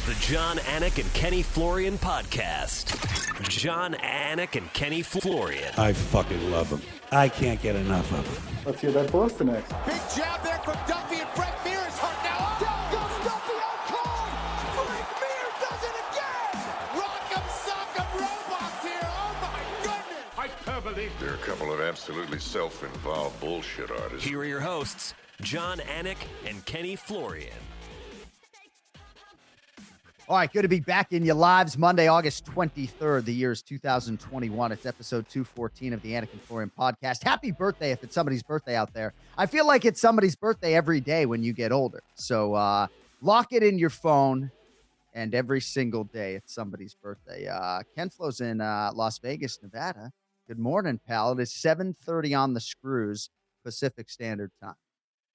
The John, Anik, and Kenny Florian podcast. John, Anik, and Kenny Florian. I fucking love them. I can't get enough of them. Let's hear that Boston next. Big jab there from Duffy, and Frank Mir is hurt now. Down goes Duffy, out cold. Frank Mir does it again. Rock'em sock'em robots here. Oh my goodness. Hyperbole. There are a couple of absolutely self-involved bullshit artists. Here are your hosts, John, Anik, and Kenny Florian. All right, good to be back in your lives. Monday, August 23rd. The year is 2021. It's episode 214 of the Anik and Florian podcast. Happy birthday if it's somebody's birthday out there. I feel like it's somebody's birthday every day when you get older. So lock it in your phone, and every single day it's somebody's birthday. Ken-Flo's in Las Vegas, Nevada. Good morning, pal. It is 7:30 on the screws, Pacific Standard Time.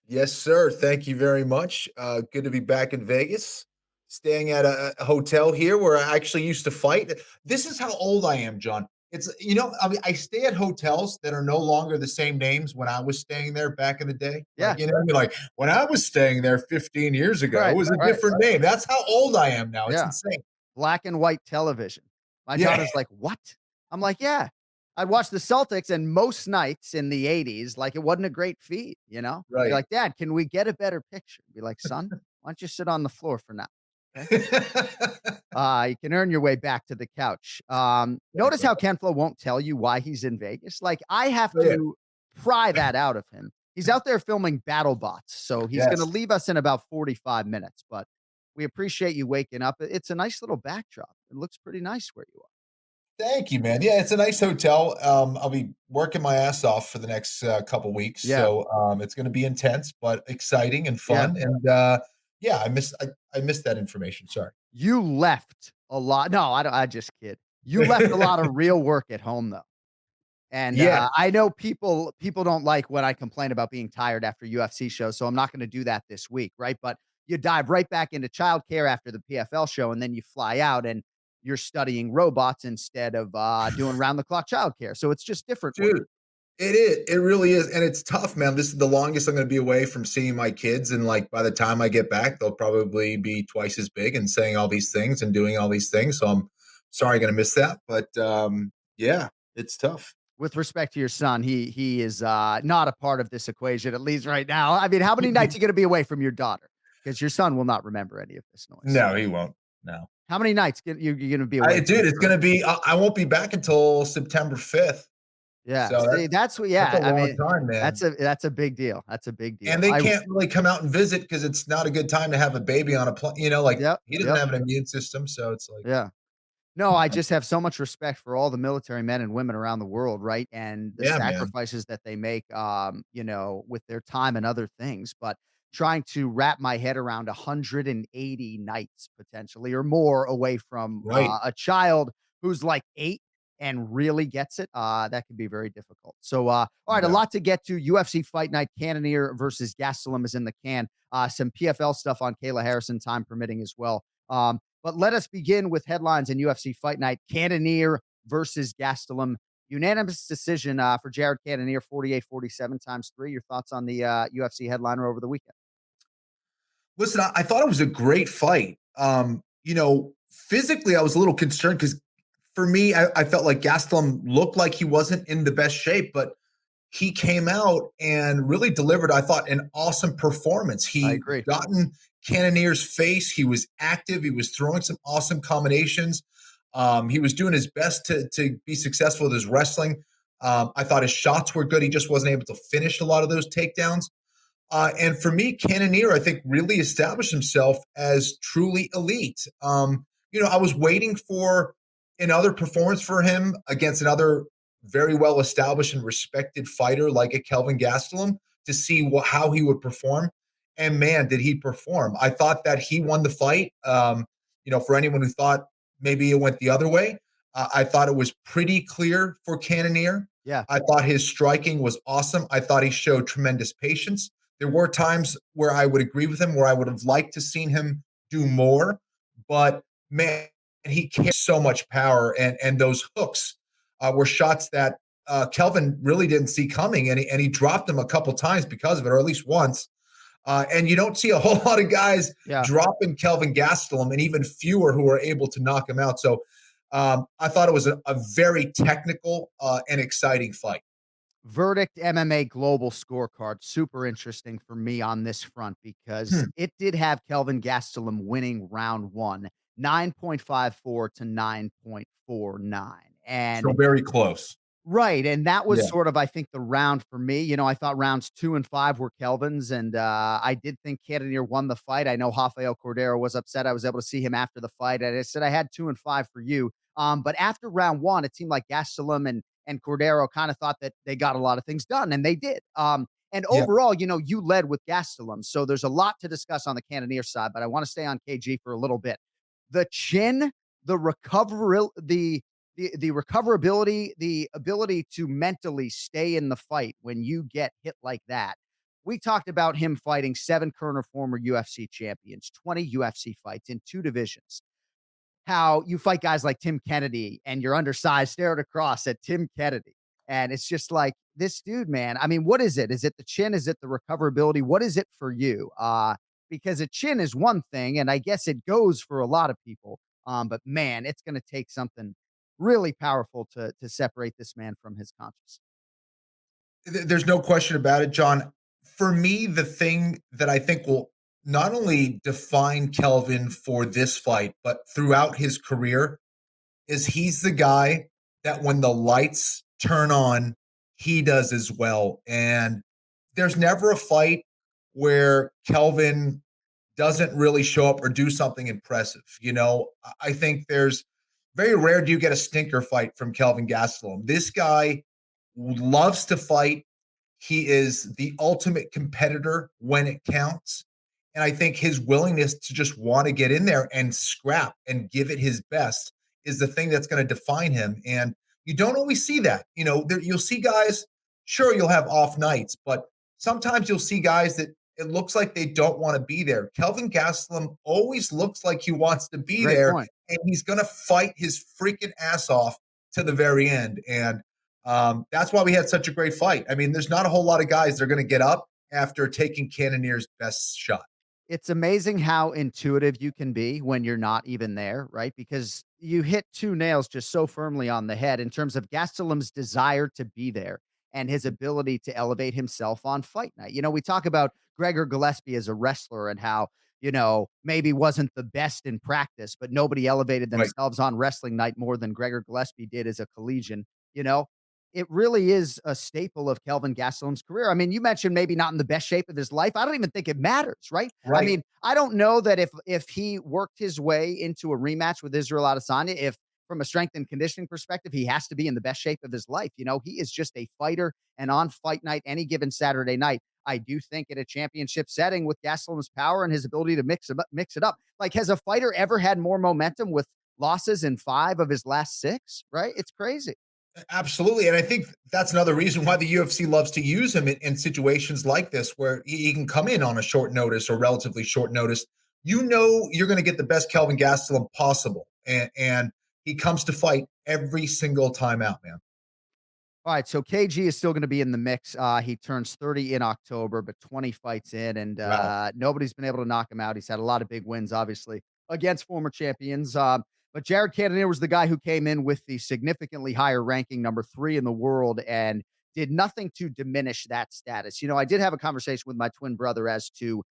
Yes, sir. Thank you very much. Good to be back in Vegas. Staying at a hotel here where I actually used to fight. This is how old I am, John. It's, I stay at hotels that are no longer the same names when I was staying there back in the day. Yeah. Like when I was staying there 15 years ago, it was a different name. That's how old I am now. It's insane. Black and white television. My daughter's like, what? I'm like, yeah. I'd watch the Celtics, and most nights in the 80s, like it wasn't a great feed, Right. Be like, Dad, can we get a better picture? Be like, son, why don't you sit on the floor for now? Okay. You can earn your way back to the couch. Notice how Ken-Flo won't tell you why he's in Vegas. Like, I have to pry that out of him. He's out there filming battle bots, so he's going to leave us in about 45 minutes. But we appreciate you waking up. It's a nice little backdrop. It looks pretty nice where you are. Thank you, man. Yeah, it's a nice hotel. I'll be working my ass off for the next couple weeks. Yeah. So it's going to be intense, but exciting and fun. Yeah. And I missed that information. Sorry. You left a lot. No, I just kid. You left a lot of real work at home, though. And I know people don't like when I complain about being tired after UFC shows, so I'm not going to do that this week, right? But you dive right back into childcare after the PFL show, and then you fly out and you're studying robots instead of doing round-the-clock childcare. So it's just different. Dude, it is. It really is. And it's tough, man. This is the longest I'm going to be away from seeing my kids. And like, by the time I get back, they'll probably be twice as big and saying all these things and doing all these things. So I'm sorry I'm going to miss that. But it's tough. With respect to your son, he is not a part of this equation, at least right now. I mean, how many nights are you going to be away from your daughter? Because your son will not remember any of this noise. No, he won't. No. How many nights you're going to be away? Dude, it's going to be, I won't be back until September 5th. Yeah. So that's a long time, man. That's a big deal. That's a big deal. And they can't really come out and visit because it's not a good time to have a baby on a plane. He doesn't have an immune system. So it's like, No, I just have so much respect for all the military men and women around the world, right? And the sacrifices that they make, with their time and other things. But trying to wrap my head around 180 nights potentially or more away from a child who's like 8 and really gets it, that could be very difficult. So, all right, a lot to get to. UFC Fight Night, Cannonier versus Gastelum is in the can. Some PFL stuff on Kayla Harrison, time permitting as well. But let us begin with headlines in UFC Fight Night. Cannonier versus Gastelum. Unanimous decision for Jared Cannonier, 48-47 times 3. Your thoughts on the UFC headliner over the weekend? Listen, I thought it was a great fight. Physically, I was a little concerned because for me, I felt like Gastelum looked like he wasn't in the best shape, but he came out and really delivered, I thought, an awesome performance. He got in Cannonier's face. He was active. He was throwing some awesome combinations. He was doing his best to be successful with his wrestling. I thought his shots were good. He just wasn't able to finish a lot of those takedowns. And for me, Cannonier, I think, really established himself as truly elite. I was waiting for another performance for him against another very well-established and respected fighter like a Kelvin Gastelum to see how he would perform. And man, did he perform. I thought that he won the fight. For anyone who thought maybe it went the other way, I thought it was pretty clear for Cannonier. Yeah. I thought his striking was awesome. I thought he showed tremendous patience. There were times where I would agree with him, where I would have liked to seen him do more. But man, he carried so much power, and those hooks were shots that Kelvin really didn't see coming, and he dropped them a couple times because of it, or at least once. And you don't see a whole lot of guys dropping Kelvin Gastelum, and even fewer who are able to knock him out. So I thought it was a very technical and exciting fight. Verdict MMA Global Scorecard, super interesting for me on this front because it did have Kelvin Gastelum winning round 1, 9.54 to 9.49. And so very close. Right, and that was sort of, I think, the round for me. You know, I thought rounds 2 and 5 were Kelvin's, and I did think Cannonier won the fight. I know Rafael Cordeiro was upset. I was able to see him after the fight, and I said I had 2 and 5 for you. But after round 1, it seemed like Gastelum and Cordeiro kind of thought that they got a lot of things done, and they did. And overall, you know, you led with Gastelum, so there's a lot to discuss on the Cannonier side, but I want to stay on KG for a little bit. The chin, the recoverability, the ability to mentally stay in the fight when you get hit like that. We talked about him fighting 7 current or former UFC champions, 20 UFC fights in 2 divisions. How you fight guys like Tim Kennedy and you're undersized, staring across at Tim Kennedy. And it's just like, this dude, man. I mean, what is it? Is it the chin? Is it the recoverability? What is it for you? Because a chin is one thing, and I guess it goes for a lot of people. But man, it's going to take something really powerful to separate this man from his conscience. There's no question about it, John. For me, the thing that I think will not only define Kelvin for this fight, but throughout his career, is he's the guy that when the lights turn on, he does as well. And there's never a fight where Kelvin doesn't really show up or do something impressive. You know, I think there's very rare do you get a stinker fight from Kelvin Gastelum. This guy loves to fight. He is the ultimate competitor when it counts. And I think his willingness to just want to get in there and scrap and give it his best is the thing that's going to define him. And you don't always see that. You know, you'll see guys, sure, you'll have off nights, but sometimes you'll see guys that it looks like they don't want to be there. Kelvin Gastelum always looks like he wants to be there, and he's going to fight his freaking ass off to the very end. And that's why we had such a great fight. I mean, there's not a whole lot of guys that are going to get up after taking Cannonier's best shot. It's amazing how intuitive you can be when you're not even there, right? Because you hit 2 nails just so firmly on the head in terms of Gastelum's desire to be there and his ability to elevate himself on fight night. You know, we talk about Gregor Gillespie as a wrestler and how, you know, maybe wasn't the best in practice, but nobody elevated themselves on wrestling night more than Gregor Gillespie did as a collegian. You know, it really is a staple of Kelvin Gastelum's career. I mean, you mentioned maybe not in the best shape of his life. I don't even think it matters, right? I mean, I don't know that if he worked his way into a rematch with Israel Adesanya, if from a strength and conditioning perspective, he has to be in the best shape of his life. You know, he is just a fighter, and on fight night, any given Saturday night, I do think in a championship setting with Gastelum's power and his ability to mix it up. Like, has a fighter ever had more momentum with losses in 5 of his last 6? Right? It's crazy. Absolutely. And I think that's another reason why the UFC loves to use him in situations like this, where he can come in on a short notice or relatively short notice. You know, you're going to get the best Kelvin Gastelum possible. And he comes to fight every single time out, man. All right, so KG is still going to be in the mix. He turns 30 in October, but 20 fights in, and nobody's been able to knock him out. He's had a lot of big wins, obviously, against former champions. But Jared Cannonier was the guy who came in with the significantly higher ranking, number 3 in the world, and did nothing to diminish that status. You know, I did have a conversation with my twin brother as to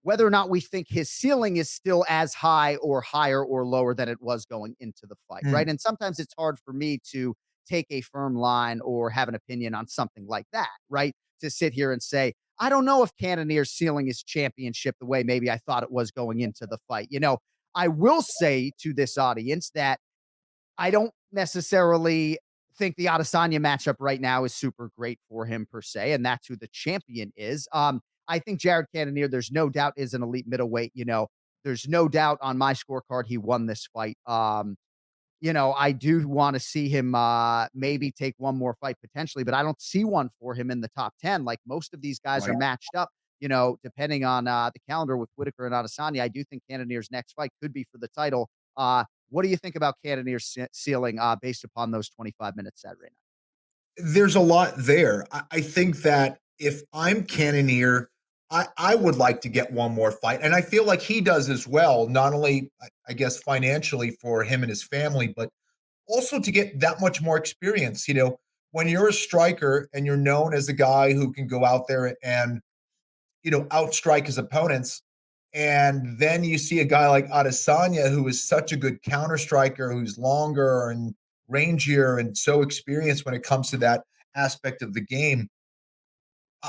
whether or not we think his ceiling is still as high or higher or lower than it was going into the fight, right? And sometimes it's hard for me to take a firm line or have an opinion on something like that, right? To sit here and say, I don't know if Cannonier's ceiling is championship the way maybe I thought it was going into the fight. You know, I will say to this audience that I don't necessarily think the Adesanya matchup right now is super great for him per se, and that's who the champion is. I think Jared Cannonier, there's no doubt, is an elite middleweight. You know, there's no doubt on my scorecard he won this fight. You know, I do want to see him maybe take one more fight potentially, but I don't see one for him in the top 10. Like most of these guys are matched up, you know, depending on the calendar with Whitaker and Adesanya. I do think Cannonier's next fight could be for the title. What do you think about Cannonier's ceiling based upon those 25 minutes Saturday night? There's a lot there. I think that if I'm Cannonier, I would like to get one more fight, and I feel like he does as well, not only, I guess, financially for him and his family, but also to get that much more experience. When you're a striker and you're known as a guy who can go out there and, outstrike his opponents, and then you see a guy like Adesanya, who is such a good counter striker, who's longer and rangier and so experienced when it comes to that aspect of the game.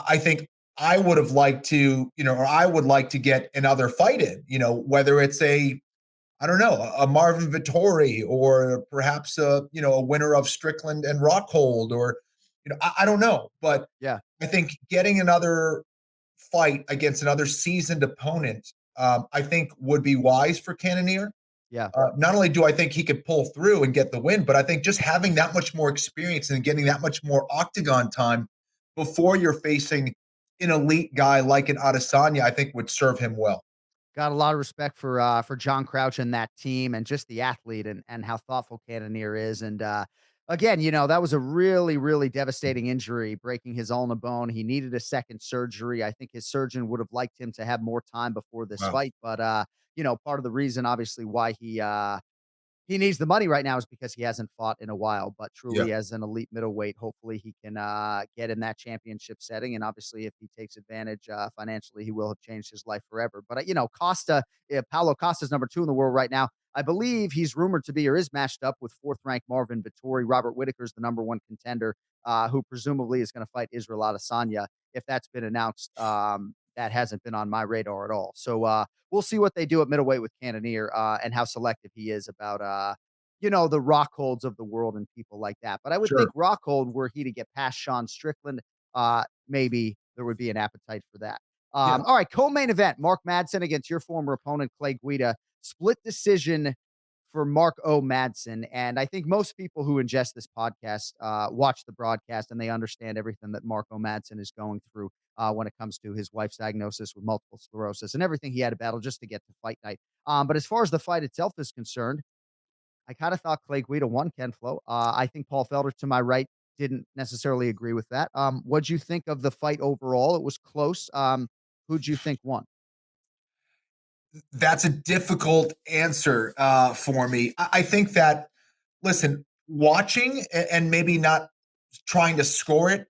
I think I would have liked to, or I would like to get another fight in, whether it's I don't know, a Marvin Vettori, or perhaps a winner of Strickland and Rockhold, or, I don't know. But Yeah. I think getting another fight against another seasoned opponent, I think would be wise for Cannonier. Yeah. Not only do I think he could pull through and get the win, but I think just having that much more experience and getting that much more octagon time before you're facing an elite guy like an Adesanya, I think would serve him well. Got a lot of respect for John Crouch and that team and just the athlete and how thoughtful Cannonier is. And again, that was a really, really devastating injury, breaking his ulna bone. He needed a second surgery. I think his surgeon would have liked him to have more time before this Wow. fight. But part of the reason obviously why he needs the money right now is because he hasn't fought in a while, but Yeah. truly as an elite middleweight, hopefully he can get in that championship setting. And obviously, if he takes advantage financially, he will have changed his life forever. But Costa, Paulo Costa's number 2 in the world right now. I believe he's rumored to be or is matched up with 4th-ranked Marvin Vettori. Robert Whitaker's the number 1 contender, who presumably is going to fight Israel Adesanya. If that's been announced, that hasn't been on my radar at all. So we'll see what they do at middleweight with Cannonier and how selective he is about, the Rockholds of the world and people like that. But I would Sure. think Rockhold, were he to get past Sean Strickland, maybe there would be an appetite for that. Yeah. All right, co-main event, Mark Madsen against your former opponent, Clay Guida. Split decision for Mark O. Madsen. And I think most people who ingest this podcast watch the broadcast and they understand everything that Mark O. Madsen is going through when it comes to his wife's diagnosis with multiple sclerosis and everything he had to battle just to get to Fight Night. But as far as the fight itself is concerned, I kind of thought Clay Guida won, Ken-Flo. I think Paul Felder to my right didn't necessarily agree with that. What'd you think of the fight overall? It was close. Who'd you think won? That's a difficult answer for me. I think that, listen, watching and maybe not trying to score it,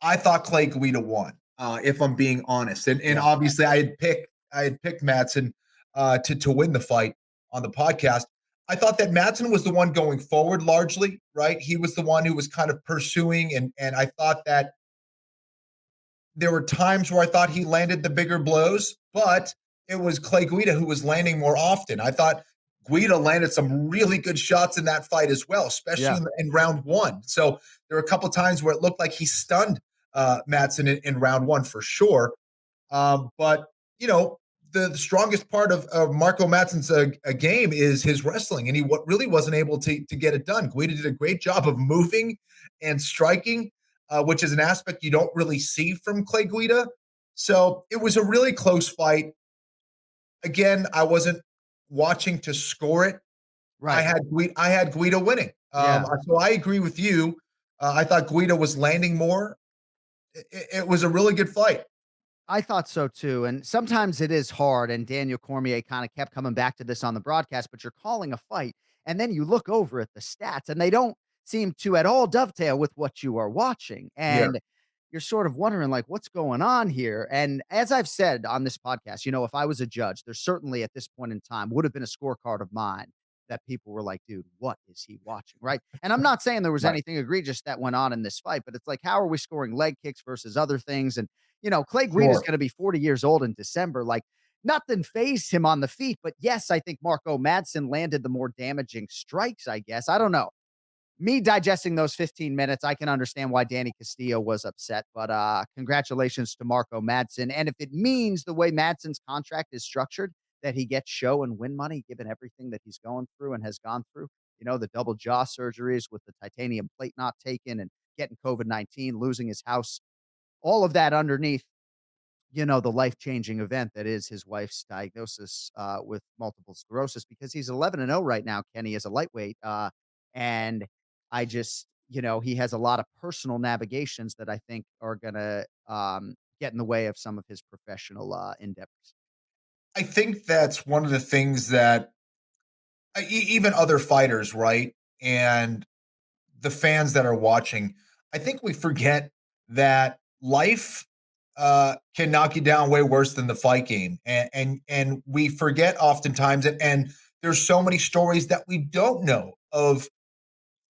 I thought Clay Guida won, if I'm being honest. And Yeah. obviously I had picked Madsen to win the fight on the podcast. I thought that Madsen was the one going forward largely, right? He was the one who was kind of pursuing, and I thought that there were times where I thought he landed the bigger blows, but it was Clay Guida who was landing more often. I thought Guida landed some really good shots in that fight as well, especially in round 1. So there were a couple times where it looked like he stunned Madsen in round 1 for sure. But the strongest part of Marco Madsen's game is his wrestling, and he really wasn't able to get it done. Guida did a great job of moving and striking, which is an aspect you don't really see from Clay Guida. So it was a really close fight. Again, I wasn't watching to score it. Right. I had Guida winning. So I agree with you. I thought Guida was landing more. It was a really good fight. I thought so too. And sometimes it is hard. And Daniel Cormier kind of kept coming back to this on the broadcast, but you're calling a fight and then you look over at the stats and they don't seem to at all dovetail with what you are watching. And you're sort of wondering, like, what's going on here? And as I've said on this podcast, if I was a judge, there certainly at this point in time would have been a scorecard of mine that people were like, dude, what is he watching? Right. And I'm not saying there was anything egregious that went on in this fight, but it's like, how are we scoring leg kicks versus other things? And Clay Guida is going to be 40 years old in December. Like, nothing phased him on the feet. But yes, I think Marco Madsen landed the more damaging strikes, I guess. I don't know. Me digesting those 15 minutes, I can understand why Danny Castillo was upset. But congratulations to Marco Madsen. And if it means the way Madsen's contract is structured, that he gets show and win money, given everything that he's going through and has gone through, the double jaw surgeries with the titanium plate not taken and getting COVID-19, losing his house, all of that underneath, the life-changing event that is his wife's diagnosis with multiple sclerosis, because he's 11-0 right now, Kenny, as a lightweight. And I just, he has a lot of personal navigations that I think are going to get in the way of some of his professional endeavors. I think that's one of the things that even other fighters, right? And the fans that are watching, I think we forget that life can knock you down way worse than the fight game, and we forget oftentimes, and there's so many stories that we don't know of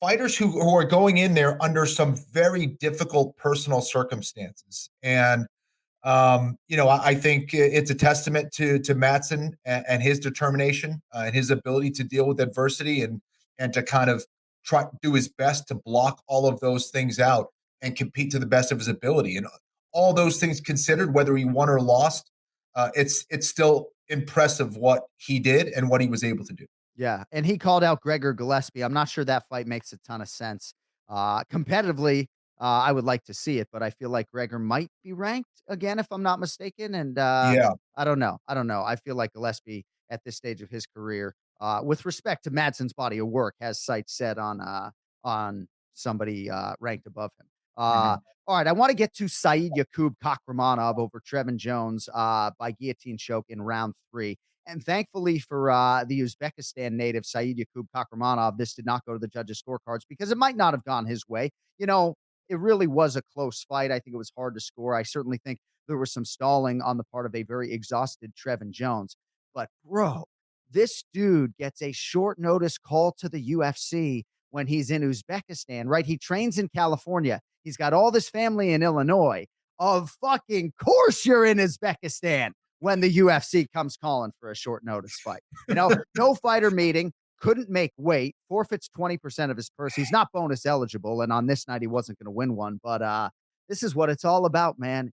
fighters who are going in there under some very difficult personal circumstances. And I think it's a testament to Madsen and his determination and his ability to deal with adversity and to kind of try do his best to block all of those things out and compete to the best of his ability. And all those things considered, whether he won or lost, it's still impressive what he did and what he was able to do. Yeah, and he called out Gregor Gillespie. I'm not sure that fight makes a ton of sense. Competitively, I would like to see it, but I feel like Gregor might be ranked again, if I'm not mistaken. And Yeah. I don't know. I feel like Gillespie at this stage of his career, with respect to Madsen's body of work, has sights set on somebody ranked above him. Mhm. All right, I want to get to Said Yakub Kakramanov over Trevin Jones by guillotine choke in round 3. And thankfully for the Uzbekistan native, Said Yakub Kakramanov, this did not go to the judges' scorecards because it might not have gone his way. It really was a close fight. I think it was hard to score. I certainly think there was some stalling on the part of a very exhausted Trevin Jones. But, bro, this dude gets a short notice call to the UFC when he's in Uzbekistan, right? He trains in California. He's got all this family in Illinois. Of fucking course you're in Uzbekistan when the UFC comes calling for a short notice fight. No fighter meeting, couldn't make weight, forfeits 20% of his purse. He's not bonus eligible, and on this night he wasn't going to win one. But this is what it's all about, man.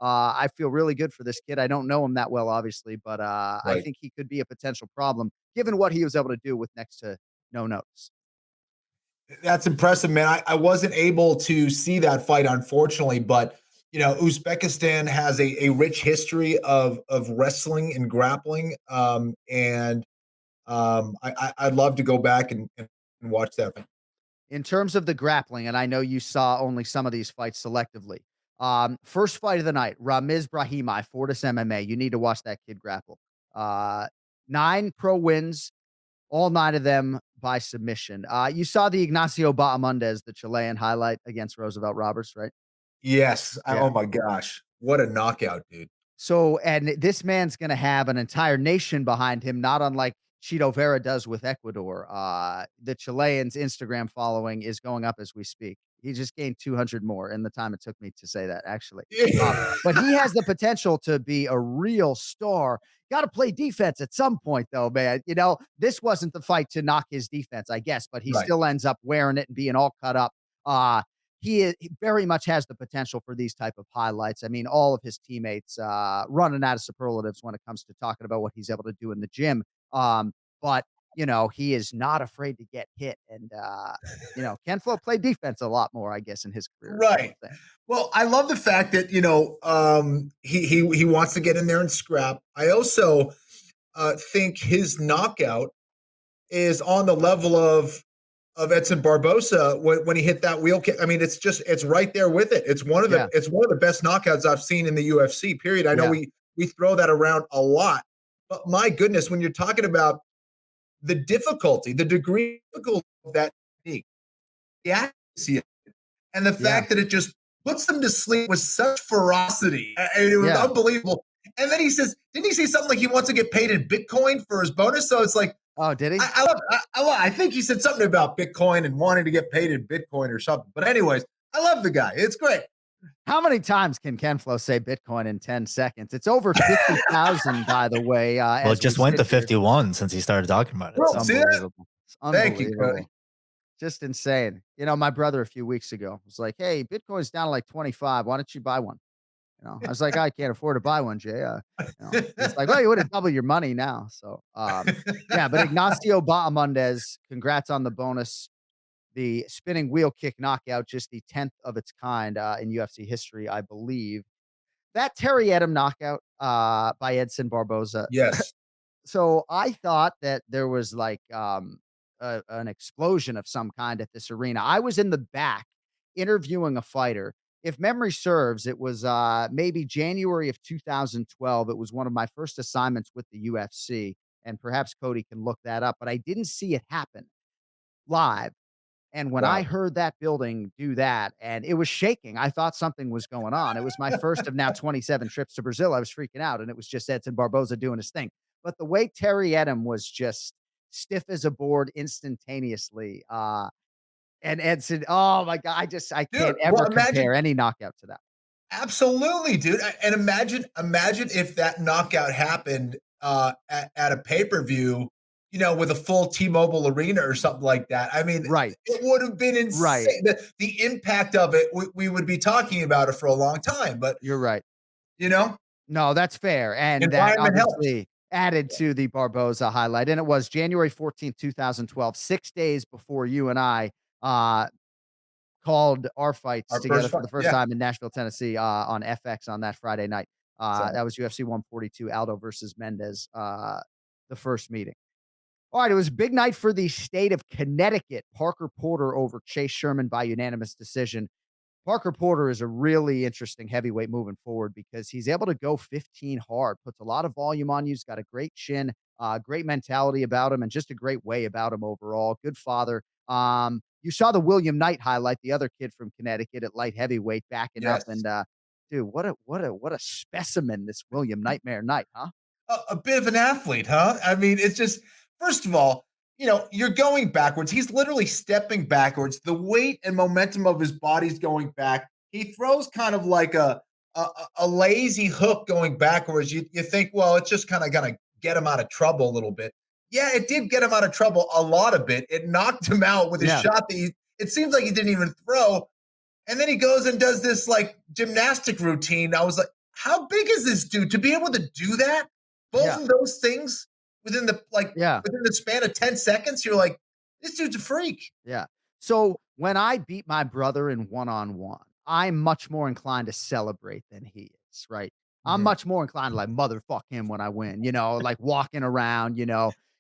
I feel really good for this kid. I don't know him that well, obviously, but I think he could be a potential problem given what he was able to do with next to no notice. That's impressive, man. I wasn't able to see that fight, unfortunately, but Uzbekistan has a rich history of wrestling and grappling, and I'd love to go back and watch that. In terms of the grappling, and I know you saw only some of these fights selectively. First fight of the night, Ramiz Brahimaj, Fortis MMA. You need to watch that kid grapple. 9 pro wins, all 9 of them by submission. You saw the Ignacio Bahamondes, the Chilean highlight against Roosevelt Roberts, right? Yes. Yeah. Oh my gosh. What a knockout, dude. So, and this man's going to have an entire nation behind him, not unlike Chito Vera does with Ecuador. The Chilean's Instagram following is going up as we speak. He just gained 200 more in the time it took me to say that, actually. But he has the potential to be a real star. Got to play defense at some point, though, man. This wasn't the fight to knock his defense, I guess, but he still ends up wearing it and being all cut up. He very much has the potential for these type of highlights. I mean, all of his teammates running out of superlatives when it comes to talking about what he's able to do in the gym. But he is not afraid to get hit. And, Ken-Flo played defense a lot more, I guess, in his career. Right. Well, I love the fact that, he wants to get in there and scrap. I also think his knockout is on the level of Edson Barboza when he hit that wheel kick. I mean, it's right there with it. It's one of the best knockouts I've seen in the UFC, period. I know we throw that around a lot, but my goodness, when you're talking about the difficulty, the degree of difficulty of that technique, the accuracy, and the fact that it just puts them to sleep with such ferocity. And it was unbelievable. And then he says, didn't he say something like he wants to get paid in Bitcoin for his bonus? So it's like, oh, did he? I think he said something about Bitcoin and wanting to get paid in Bitcoin or something. But anyways, I love the guy. It's great. How many times can Ken-Flo say Bitcoin in 10 seconds? It's over 50,000, by the way. Well, it just went to 51 since he started talking about it. Bro, It's unbelievable. It's Thank you, Cody. Just insane. My brother a few weeks ago was like, hey, Bitcoin's down to like 25. Why don't you buy one? I was like, I can't afford to buy one, Jay. It's like, well, you would have doubled your money now. So, but Ignacio Bahamondes, congrats on the bonus. The spinning wheel kick knockout, just the 10th of its kind in UFC history, I believe. That Terry Edom knockout by Edson Barboza. Yes. So I thought that there was like an explosion of some kind at this arena. I was in the back interviewing a fighter. if memory serves, it was maybe January of 2012. It was one of my first assignments with the UFC, and perhaps Cody can look that up, but I didn't see it happen live. And when I Wow. heard that building do that, and it was shaking, I thought something was going on. It was my first of now 27 trips to Brazil. I was freaking out, and it was just Edson Barboza doing his thing. But the way Terry Edom was just stiff as a board instantaneously, and Edson, oh my God, I can't Dude, ever well, imagine compare any knockout to that. absolutely, dude. And imagine if that knockout happened at a pay-per-view, with a full T-Mobile arena or something like that. I mean, Right. it would have been insane. Right. The impact of it, we would be talking about it for a long time. But You're right. no, that's fair. And that environment helps. obviously added to the Barboza highlight. And it was January 14th, 2012, 6 days before you and I called our fights Our together first for fight, the first yeah. time in Nashville, Tennessee, on FX on that Friday night. So- That was UFC 142, Aldo versus Mendez, the first meeting. All right, it was a big night for the state of Connecticut. Parker Porter over Chase Sherman by unanimous decision. Parker Porter is a really interesting heavyweight moving forward because he's able to go 15 hard, puts a lot of volume on you. He's got a great chin, great mentality about him, and just a great way about him overall. Good father. You saw the William Knight highlight, the other kid from Connecticut at light heavyweight backing up. Yes. And dude, what a specimen this William Nightmare Knight, huh? A bit of an athlete, huh? I mean, it's just, first of all, you're going backwards. He's literally stepping backwards. The weight and momentum of his body's going back. He throws kind of like a lazy hook going backwards. You think, well, it's just kind of going to get him out of trouble a little bit. Yeah, it did get him out of trouble a lot of bit. It knocked him out with a shot that it seems like he didn't even throw. And then he goes and does this like gymnastic routine. I was like, how big is this dude to be able to do that? Both of those things within the span of 10 seconds, you're like, this dude's a freak. Yeah. So when I beat my brother in one-on-one, I'm much more inclined to celebrate than he is, right? I'm much more inclined to like motherfuck him when I win, like walking around,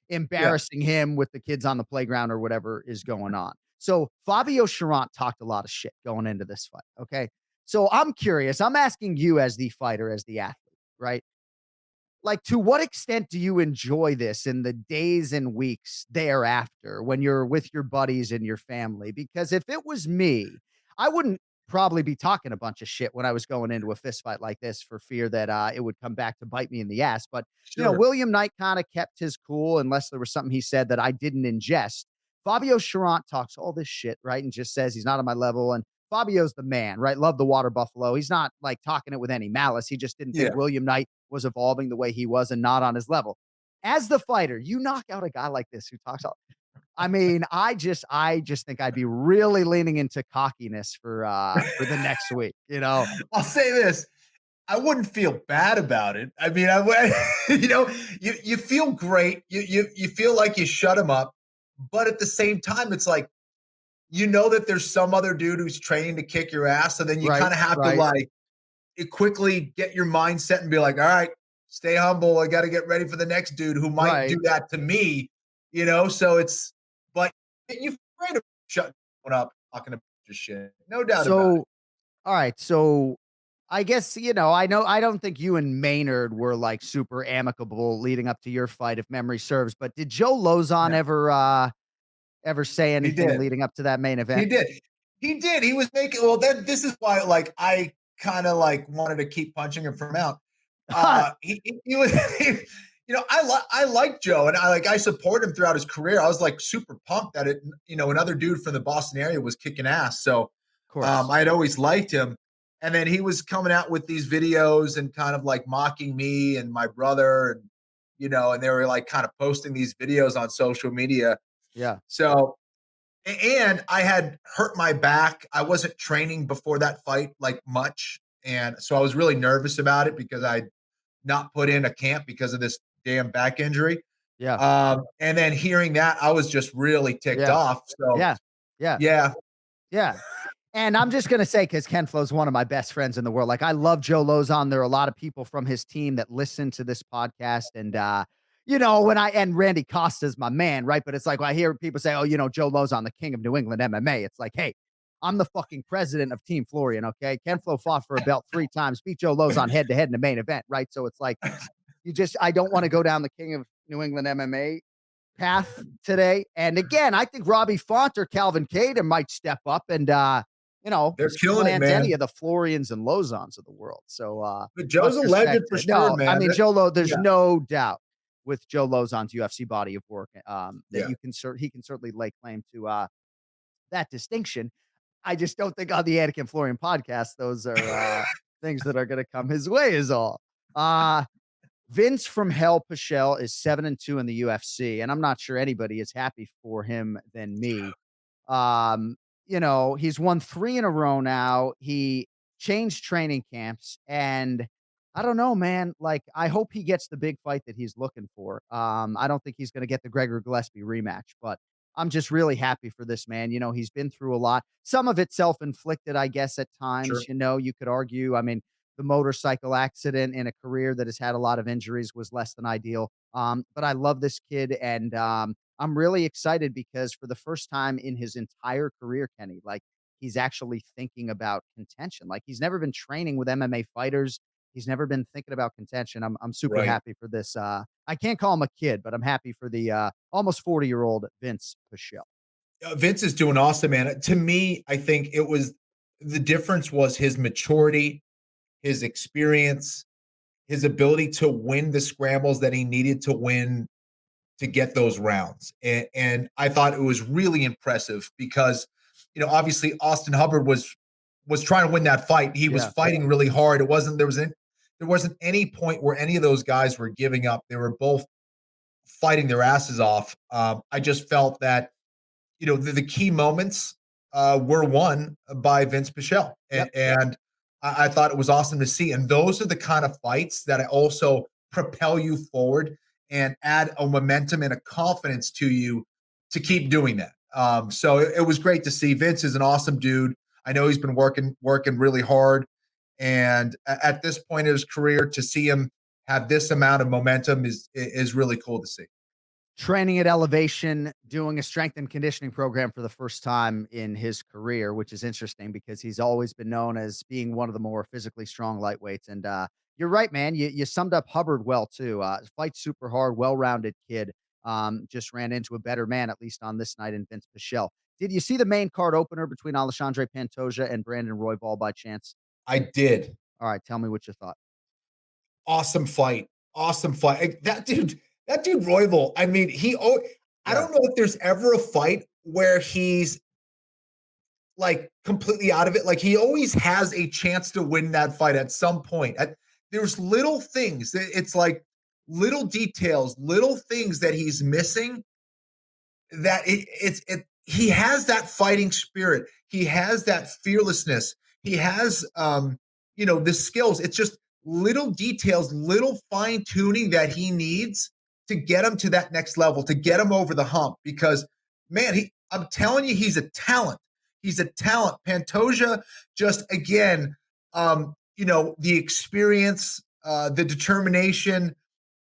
embarrassing him with the kids on the playground or whatever is going on. So Fabio Charant talked a lot of shit going into this fight. Okay. So I'm curious. I'm asking you as the fighter, as the athlete, right? Like, to what extent do you enjoy this in the days and weeks thereafter when you're with your buddies and your family? Because if it was me, I wouldn't probably be talking a bunch of shit when I was going into a fist fight like this for fear that it would come back to bite me in the ass. But, William Knight kind of kept his cool unless there was something he said that I didn't ingest. Fabio Charant talks all this shit, right? And just says he's not on my level. And Fabio's the man, right? Love the water buffalo. He's not like talking it with any malice. He just didn't think William Knight was evolving the way he was and not on his level. As the fighter, you knock out a guy like this who talks all. I mean, I just think I'd be really leaning into cockiness for the next week. I'll say this. I wouldn't feel bad about it. I mean, you feel great. You feel like you shut him up, but at the same time, it's like, that there's some other dude who's training to kick your ass. So then you kind of have to like quickly get your mindset and be like, all right, stay humble. I got to get ready for the next dude who might do that to me, so but you're afraid of shutting up, talking about your shit. No doubt about it. All right. So I guess, I don't think you and Maynard were like super amicable leading up to your fight, if memory serves, but did Joe Lozon ever say anything leading up to that main event? He did. He was making, this is why, like, I kind of like wanted to keep punching him from out. He was, I like Joe and I support him throughout his career. I was like super pumped that another dude from the Boston area was kicking ass. So I had always liked him. And then he was coming out with these videos and kind of like mocking me and my brother and, and they were like kind of posting these videos on social media. Yeah. So, and I had hurt my back. I wasn't training before that fight like much. And so I was really nervous about it because I'd not put in a camp because of this damn back injury. Yeah. And then hearing that, I was just really ticked off. So yeah. And I'm just going to say, because Ken-Flo is one of my best friends in the world. Like, I love Joe Lozon. There are a lot of people from his team that listen to this podcast. And, and Randy Costa's my man, right? But it's like, when I hear people say, Joe Lozon, the king of New England MMA. It's like, hey, I'm the fucking president of Team Florian, okay? Ken-Flo fought for a belt 3 times, beat Joe Lozon head-to-head in the main event, right? So it's like, I don't want to go down the King of New England MMA path today. And again, I think Robbie Font or Calvin Cater might step up and, they're killing it, man. Any of the Florians and Lozons of the world. So, but Joe's a legend for sure, man. I mean, there's no doubt with Joe Lozon's UFC body of work that he can certainly lay claim to that distinction. I just don't think on the Anik and Florian podcast, those are things that are going to come his way is all. Vince from Hell Pichel is 7-2 in the UFC, and I'm not sure anybody is happy for him than me. He's won 3 in a row now. He changed training camps, and I don't know, man. Like, I hope he gets the big fight that he's looking for. I don't think he's going to get the Gregor Gillespie rematch, but I'm just really happy for this man. He's been through a lot. Some of it self-inflicted, I guess, at times. Sure. You could argue. I mean, the motorcycle accident in a career that has had a lot of injuries was less than ideal. But I love this kid, and I'm really excited because for the first time in his entire career, Kenny, like, he's actually thinking about contention. Like, he's never been training with MMA fighters. He's never been thinking about contention. I'm super happy for this. I can't call him a kid, but I'm happy for the almost 40-year-old Vince Pichel. Vince is doing awesome, man. To me, I think the difference was his maturity, his experience, his ability to win the scrambles that he needed to win to get those rounds. And I thought it was really impressive because, obviously Austin Hubbard was trying to win that fight. He was fighting really hard. There wasn't any point where any of those guys were giving up. They were both fighting their asses off. I just felt that, the key moments were won by Vince Pichel. And I thought it was awesome to see. And those are the kind of fights that also propel you forward and add a momentum and a confidence to you to keep doing that. So it was great to see. Vince is an awesome dude. I know he's been working really hard. And at this point in his career, to see him have this amount of momentum is really cool to see. Training at Elevation, doing a strength and conditioning program for the first time in his career, which is interesting because he's always been known as being one of the more physically strong lightweights. And you're right, man. You summed up Hubbard well, too. Fights super hard, well-rounded kid. Just ran into a better man, at least on this night, in Vince Pichel. Did you see the main card opener between Alexandre Pantoja and Brandon Royval by chance? I did. All right, tell me what you thought. Awesome fight. That dude Royval, I mean, I don't know if there's ever a fight where he's like completely out of it. Like, he always has a chance to win that fight at some point. There's little things. It's like little details, little things that he's missing that he has that fighting spirit. He has that fearlessness. He has, the skills. It's just little details, little fine tuning that he needs to get him to that next level, to get him over the hump. Because, man, I'm telling you, he's a talent. He's a talent. Pantoja, just again, the experience, the determination.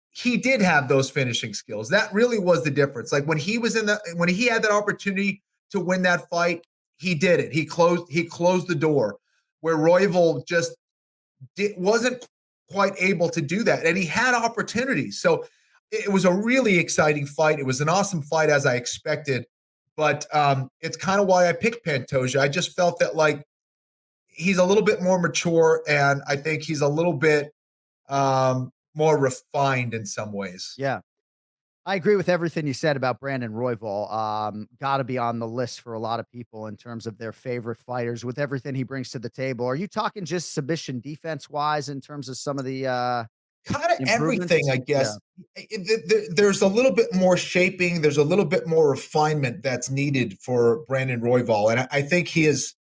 He did have those finishing skills. That really was the difference. Like, when he had that opportunity to win that fight, he did it. He closed the door, where Royval just wasn't quite able to do that. And he had opportunities. So it was a really exciting fight. It was an awesome fight, as I expected. But it's kind of why I picked Pantoja. I just felt that, like, he's a little bit more mature, and I think he's a little bit more refined in some ways. Yeah. I agree with everything you said about Brandon Royval. Got to be on the list for a lot of people in terms of their favorite fighters with everything he brings to the table. Are you talking just submission defense wise in terms of some of the kind of everything, I guess? Yeah. There's a little bit more shaping. There's a little bit more refinement that's needed for Brandon Royval. And I think he is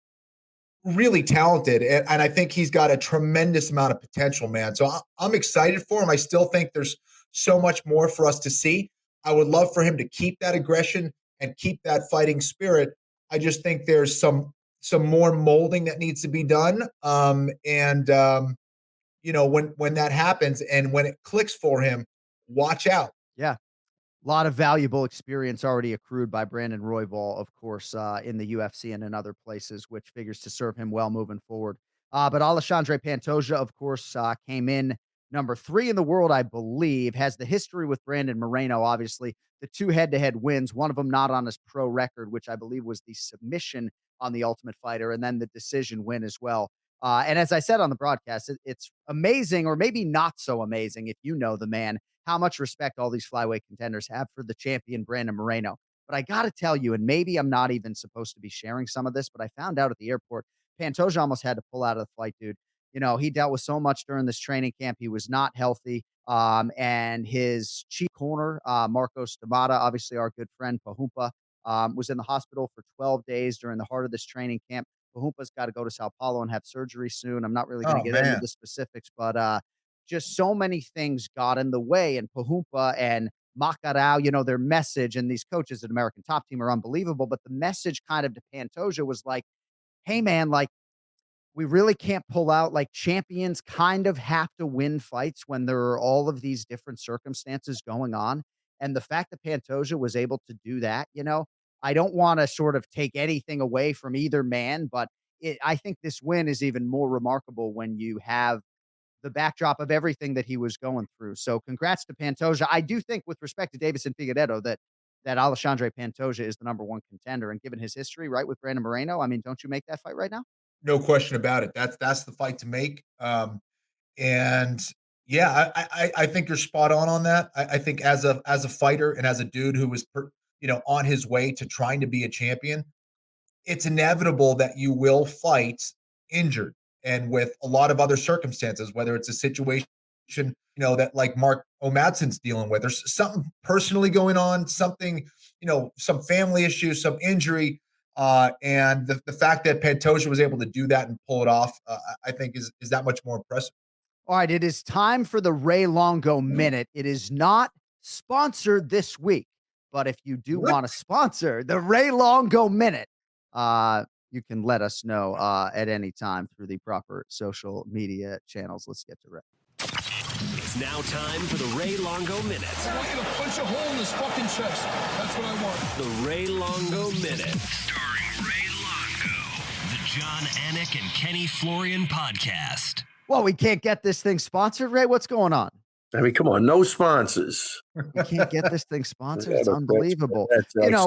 really talented. And I think he's got a tremendous amount of potential, man. So I'm excited for him. I still think there's so much more for us to see. I would love for him to keep that aggression and keep that fighting spirit. I just think there's some more molding that needs to be done. When that happens and when it clicks for him, watch out. Yeah. A lot of valuable experience already accrued by Brandon Royval, of course, in the UFC and in other places, which figures to serve him well moving forward. But Alexandre Pantoja, of course, came in number 3 in the world, I believe, has the history with Brandon Moreno, obviously, the 2 head-to-head wins, one of them not on his pro record, which I believe was the submission on the Ultimate Fighter, and then the decision win as well. And as I said on the broadcast, it's amazing, or maybe not so amazing if you know the man, how much respect all these flyweight contenders have for the champion, Brandon Moreno. But I got to tell you, and maybe I'm not even supposed to be sharing some of this, but I found out at the airport, Pantoja almost had to pull out of the fight, dude. You know, he dealt with so much during this training camp. He was not healthy. And his chief corner, Marcos Damata, obviously our good friend Pahumpa, was in the hospital for 12 days during the heart of this training camp. Pahumpa's got to go to Sao Paulo and have surgery soon. I'm not really going to get into the specifics, but just so many things got in the way. And Pahumpa and Macarao, you know, their message, and these coaches at American Top Team are unbelievable. But the message kind of to Pantoja was like, hey, man, like, we really can't pull out. Like, champions kind of have to win fights when there are all of these different circumstances going on. And the fact that Pantoja was able to do that, you know, I don't want to sort of take anything away from either man, but I think this win is even more remarkable when you have the backdrop of everything that he was going through. So congrats to Pantoja. I do think, with respect to Davison Figueiredo, that Alexandre Pantoja is the number 1 contender. And given his history, right, with Brandon Moreno, I mean, don't you make that fight right now? No question about it. That's the fight to make. And yeah, I think you're spot on that. I think as a fighter and as a dude who was on his way to trying to be a champion, it's inevitable that you will fight injured and with a lot of other circumstances, whether it's a situation that like Mark O'Madson's dealing with, there's something personally going on, something, some family issue, some injury. And the fact that Pantoja was able to do that and pull it off, I think is that much more impressive. All right, it is time for the Ray Longo Minute. It is not sponsored this week, but if you do want to sponsor the Ray Longo Minute, you can let us know at any time through the proper social media channels. Let's get to Ray. It's now time for the Ray Longo Minute. I want you to punch a hole in his fucking chest. That's what I want. The Ray Longo Minute. Starring Ray Longo. The John Anik and Kenny Florian podcast. Well, we can't get this thing sponsored, Ray. What's going on? I mean, come on, no sponsors. We can't get this thing sponsored. It's unbelievable.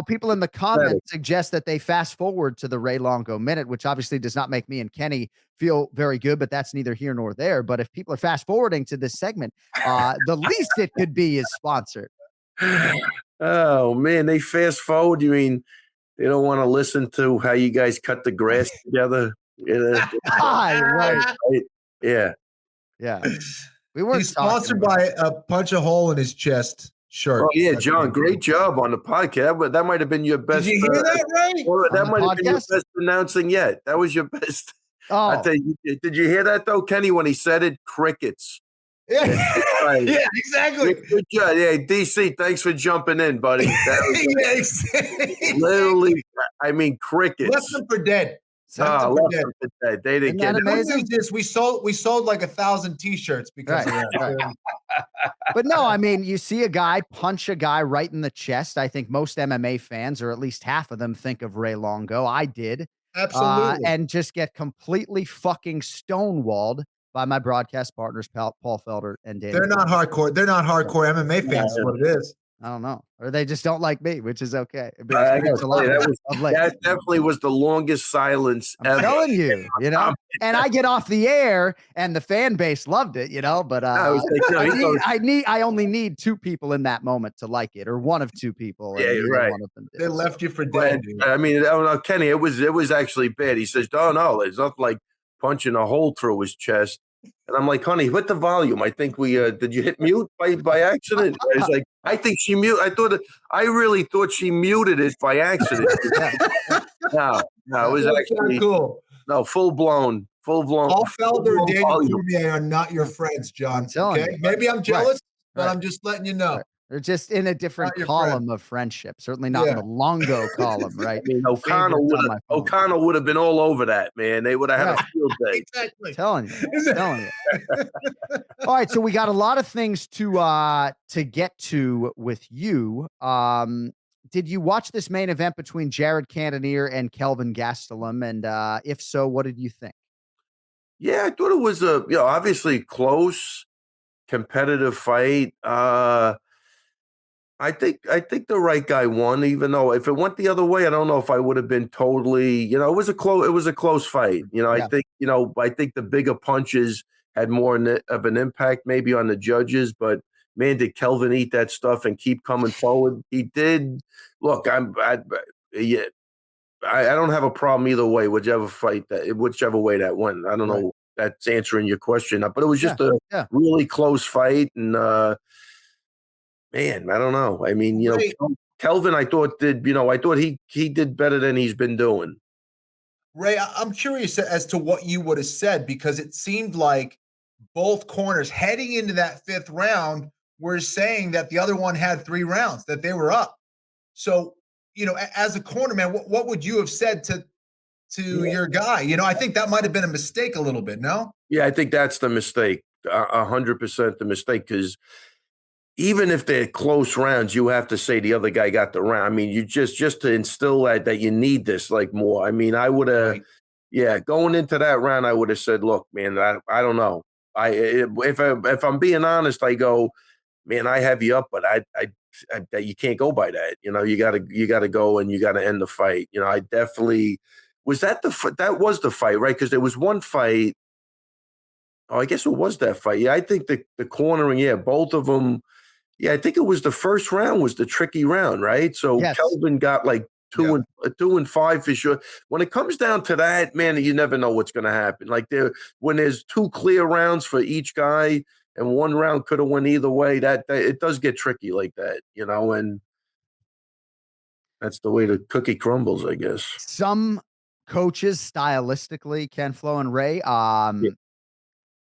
People in the comments suggest that they fast forward to the Ray Longo Minute, which obviously does not make me and Kenny feel very good, but that's neither here nor there. But if people are fast forwarding to this segment, the least it could be is sponsored. Oh, man, they fast forward. You mean they don't want to listen to how you guys cut the grass together? Right. Yeah. Yeah. He's sponsored by a punch a hole in his chest shirt. Oh, yeah, John, great job on the podcast. But that might have been your best. Did you hear that, Ray? That might have been your best announcing yet. That was your best. Oh. I tell you, did you hear that, though, Kenny, when he said it? Crickets. Yeah, yeah, exactly. Good job. Yeah, DC, thanks for jumping in, buddy. Exactly. Literally, I mean, crickets. Left them for dead. They didn't get it. Amazing? We sold like 1,000 T-shirts because of that. Right. But no, I mean, you see a guy punch a guy right in the chest. I think most MMA fans, or at least half of them, think of Ray Longo. I did. Absolutely. And just get completely fucking stonewalled by my broadcast partners, Paul Felder and Danny. They're not hardcore. They're not hardcore MMA fans. Is what it is. I don't know, or they just don't like me, which is okay. That definitely was the longest silence ever. I'm telling you, and I get off the air, and the fan base loved it, But I only need 2 people in that moment to like it, or one of 2 people. Yeah, right. One of them did. They left you for dead. I mean, Kenny, it was actually bad. He says, "Oh no, there's nothing like punching a hole through his chest." And I'm like, honey, hit the volume. I think we did you hit mute by accident? He's like, I think she mute. I really thought she muted it by accident. No, it was actually cool. No, full blown. Paul Felder and Daniel Cormier are not your friends, John. Okay, maybe I'm jealous, but I'm just letting you know. They're just in a different column of friendship. Certainly not in the Longo column, right? I mean, O'Connell would have been all over that, man. They would have had a field day. Exactly. Telling you. All right, so we got a lot of things to get to with you. Did you watch this main event between Jared Cannonier and Kelvin Gastelum? And if so, what did you think? Yeah, I thought it was obviously close, competitive fight. I think the right guy won, even though if it went the other way, I don't know if I would have been totally, it was a close fight. I think the bigger punches had more of an impact maybe on the judges, but man, did Kelvin eat that stuff and keep coming forward. He did. Look, I don't have a problem either way, whichever way that went. I don't know if that's answering your question, but it was just a really close fight. And, man, I don't know. I mean, Kelvin, I thought he did better than he's been doing. Ray, I'm curious as to what you would have said, because it seemed like both corners heading into that fifth round were saying that the other one had 3 rounds, that they were up. So, as a corner man, what would you have said to your guy? I think that might have been a mistake a little bit, no? Yeah, I think that's the mistake, 100% the mistake, because even if they're close rounds, you have to say the other guy got the round. I mean, you just to instill that you need this more. I mean, I would have, going into that round, I would have said, look, man, I don't know. If I'm being honest, I go, man, I have you up, but you can't go by that. You gotta go and you gotta end the fight. I definitely that was the fight, right? Because there was one fight. Oh, I guess it was that fight. Yeah, I think the cornering, both of them. Yeah, I think it was the first round was the tricky round, right? So Kelvin got like 2 and 5 for sure. When it comes down to that, man, you never know what's going to happen. Like when there's 2 clear rounds for each guy, and one round could have went either way. That it does get tricky like that, and that's the way the cookie crumbles, I guess. Some coaches stylistically, Ken-Flo and Ray,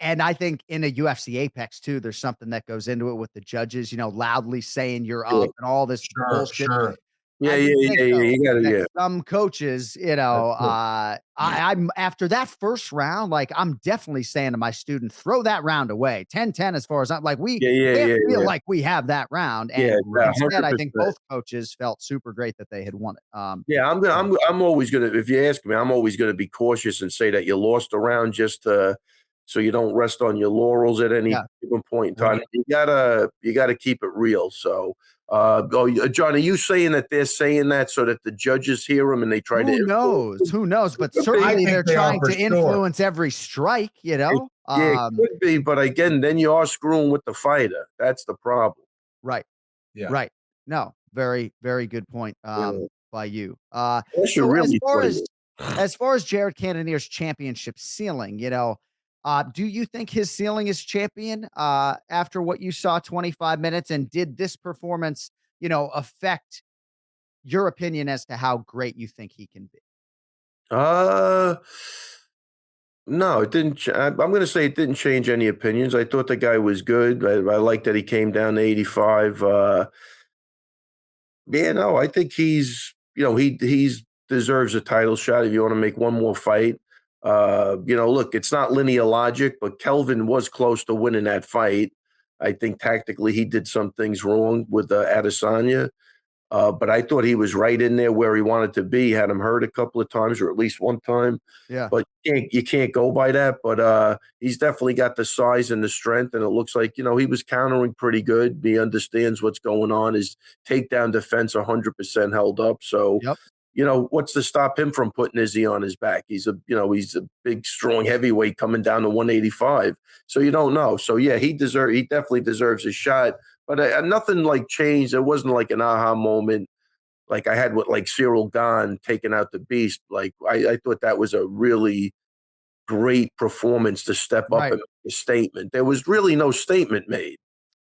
and I think in a UFC Apex too, there's something that goes into it with the judges, loudly saying you're up and all this bullshit. Sure. Yeah. You gotta, some coaches, I'm after that first round, like I'm definitely saying to my student, throw that round away. 10-10 as far as I'm like, we feel like we have that round. And instead, I think both coaches felt super great that they had won it. I'm always gonna, if you ask me, I'm always gonna be cautious and say that you lost a round just so you don't rest on your laurels at any given point in time. You gotta keep it real. So, John, are you saying that they're saying that so that the judges hear them and they try to? Who knows? But certainly they're trying to influence every strike. It could be, but again, then you are screwing with the fighter. That's the problem. Right. Yeah. Right. No, very, very good point by you. As far as Jared Cannonier's championship ceiling, do you think his ceiling is champion after what you saw 25 minutes? And did this performance, affect your opinion as to how great you think he can be? No, it didn't. I'm going to say it didn't change any opinions. I thought the guy was good. I like that he came down to 85. I think he's deserves a title shot if you want to make one more fight. Look, it's not linear logic, but Kelvin was close to winning that fight. I think tactically he did some things wrong with Adesanya, but I thought he was right in there where he wanted to be. Had him hurt a couple of times, or at least one time. Yeah. But you can't go by that. But he's definitely got the size and the strength, and it looks like he was countering pretty good. He understands what's going on. His takedown defense 100% held up. So. Yep. What's to stop him from putting Izzy on his back? He's a big, strong heavyweight coming down to 185. So you don't know. So yeah, he definitely deserves a shot. But nothing like changed. It wasn't like an aha moment like I had with like Cyril Gahn taking out the beast. Like I thought that was a really great performance to step up and make a statement. There was really no statement made.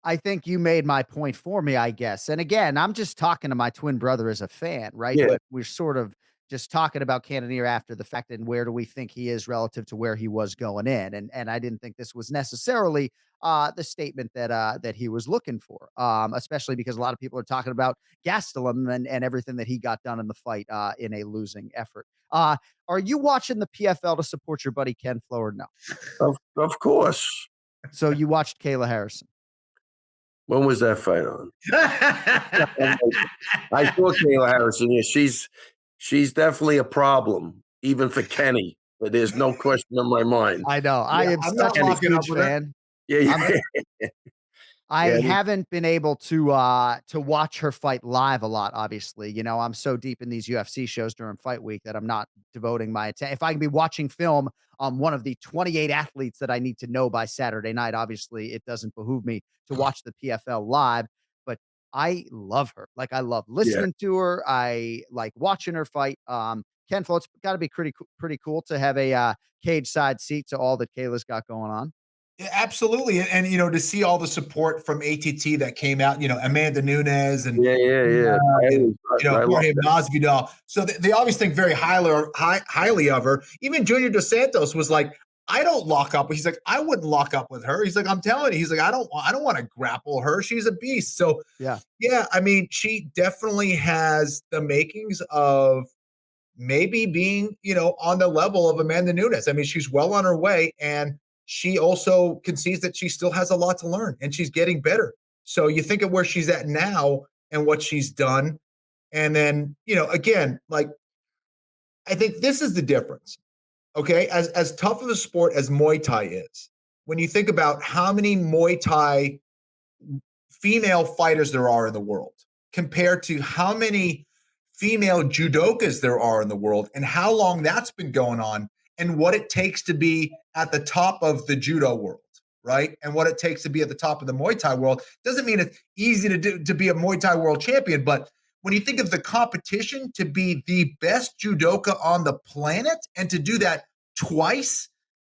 I think you made my point for me, I guess. And again, I'm just talking to my twin brother as a fan, right? Yeah. But we're sort of just talking about Cannonier after the fact and where do we think he is relative to where he was going in. And I didn't think this was necessarily the statement that he was looking for, especially because a lot of people are talking about Gastelum and everything that he got done in the fight in a losing effort. Are you watching the PFL to support your buddy Ken-Flo or no? Of course. So you watched Kayla Harrison. When was that fight on? I saw Kayla Harrison. Yeah, she's definitely a problem, even for Kenny. But there's no question in my mind. I know. I am such a huge fan. Yeah. I haven't been able to watch her fight live a lot, obviously. You know, I'm so deep in these UFC shows during fight week that I'm not devoting my attention. If I can be watching film on one of the 28 athletes that I need to know by Saturday night, obviously it doesn't behoove me to watch the PFL live, but I love her. Like I love listening to her. I like watching her fight. Ken-Flo, it's got to be pretty cool to have a cage side seat to all that Kayla's got going on. Yeah, absolutely. And, you know, to see all the support from ATT that came out, you know, Amanda Nunes and, Jorge Masvidal. So they always think very highly of her. Even Junior Dos Santos was like, I don't lock up. He's like, I wouldn't lock up with her. He's like, I'm telling you, he's like, I don't want to grapple her. She's a beast. So yeah. I mean, she definitely has the makings of maybe being, you know, on the level of Amanda Nunes. I mean, she's well on her way, and she also concedes that she still has a lot to learn and she's getting better. So you think of where she's at now and what she's done. And then, you know, again, like, I think this is the difference. Okay. As tough of a sport as Muay Thai is, when you think about how many Muay Thai female fighters there are in the world compared to how many female judokas there are in the world and how long that's been going on, and what it takes to be at the top of the judo world, right? And what it takes to be at the top of the Muay Thai world. Doesn't mean it's easy to be a Muay Thai world champion, but when you think of the competition to be the best judoka on the planet and to do that twice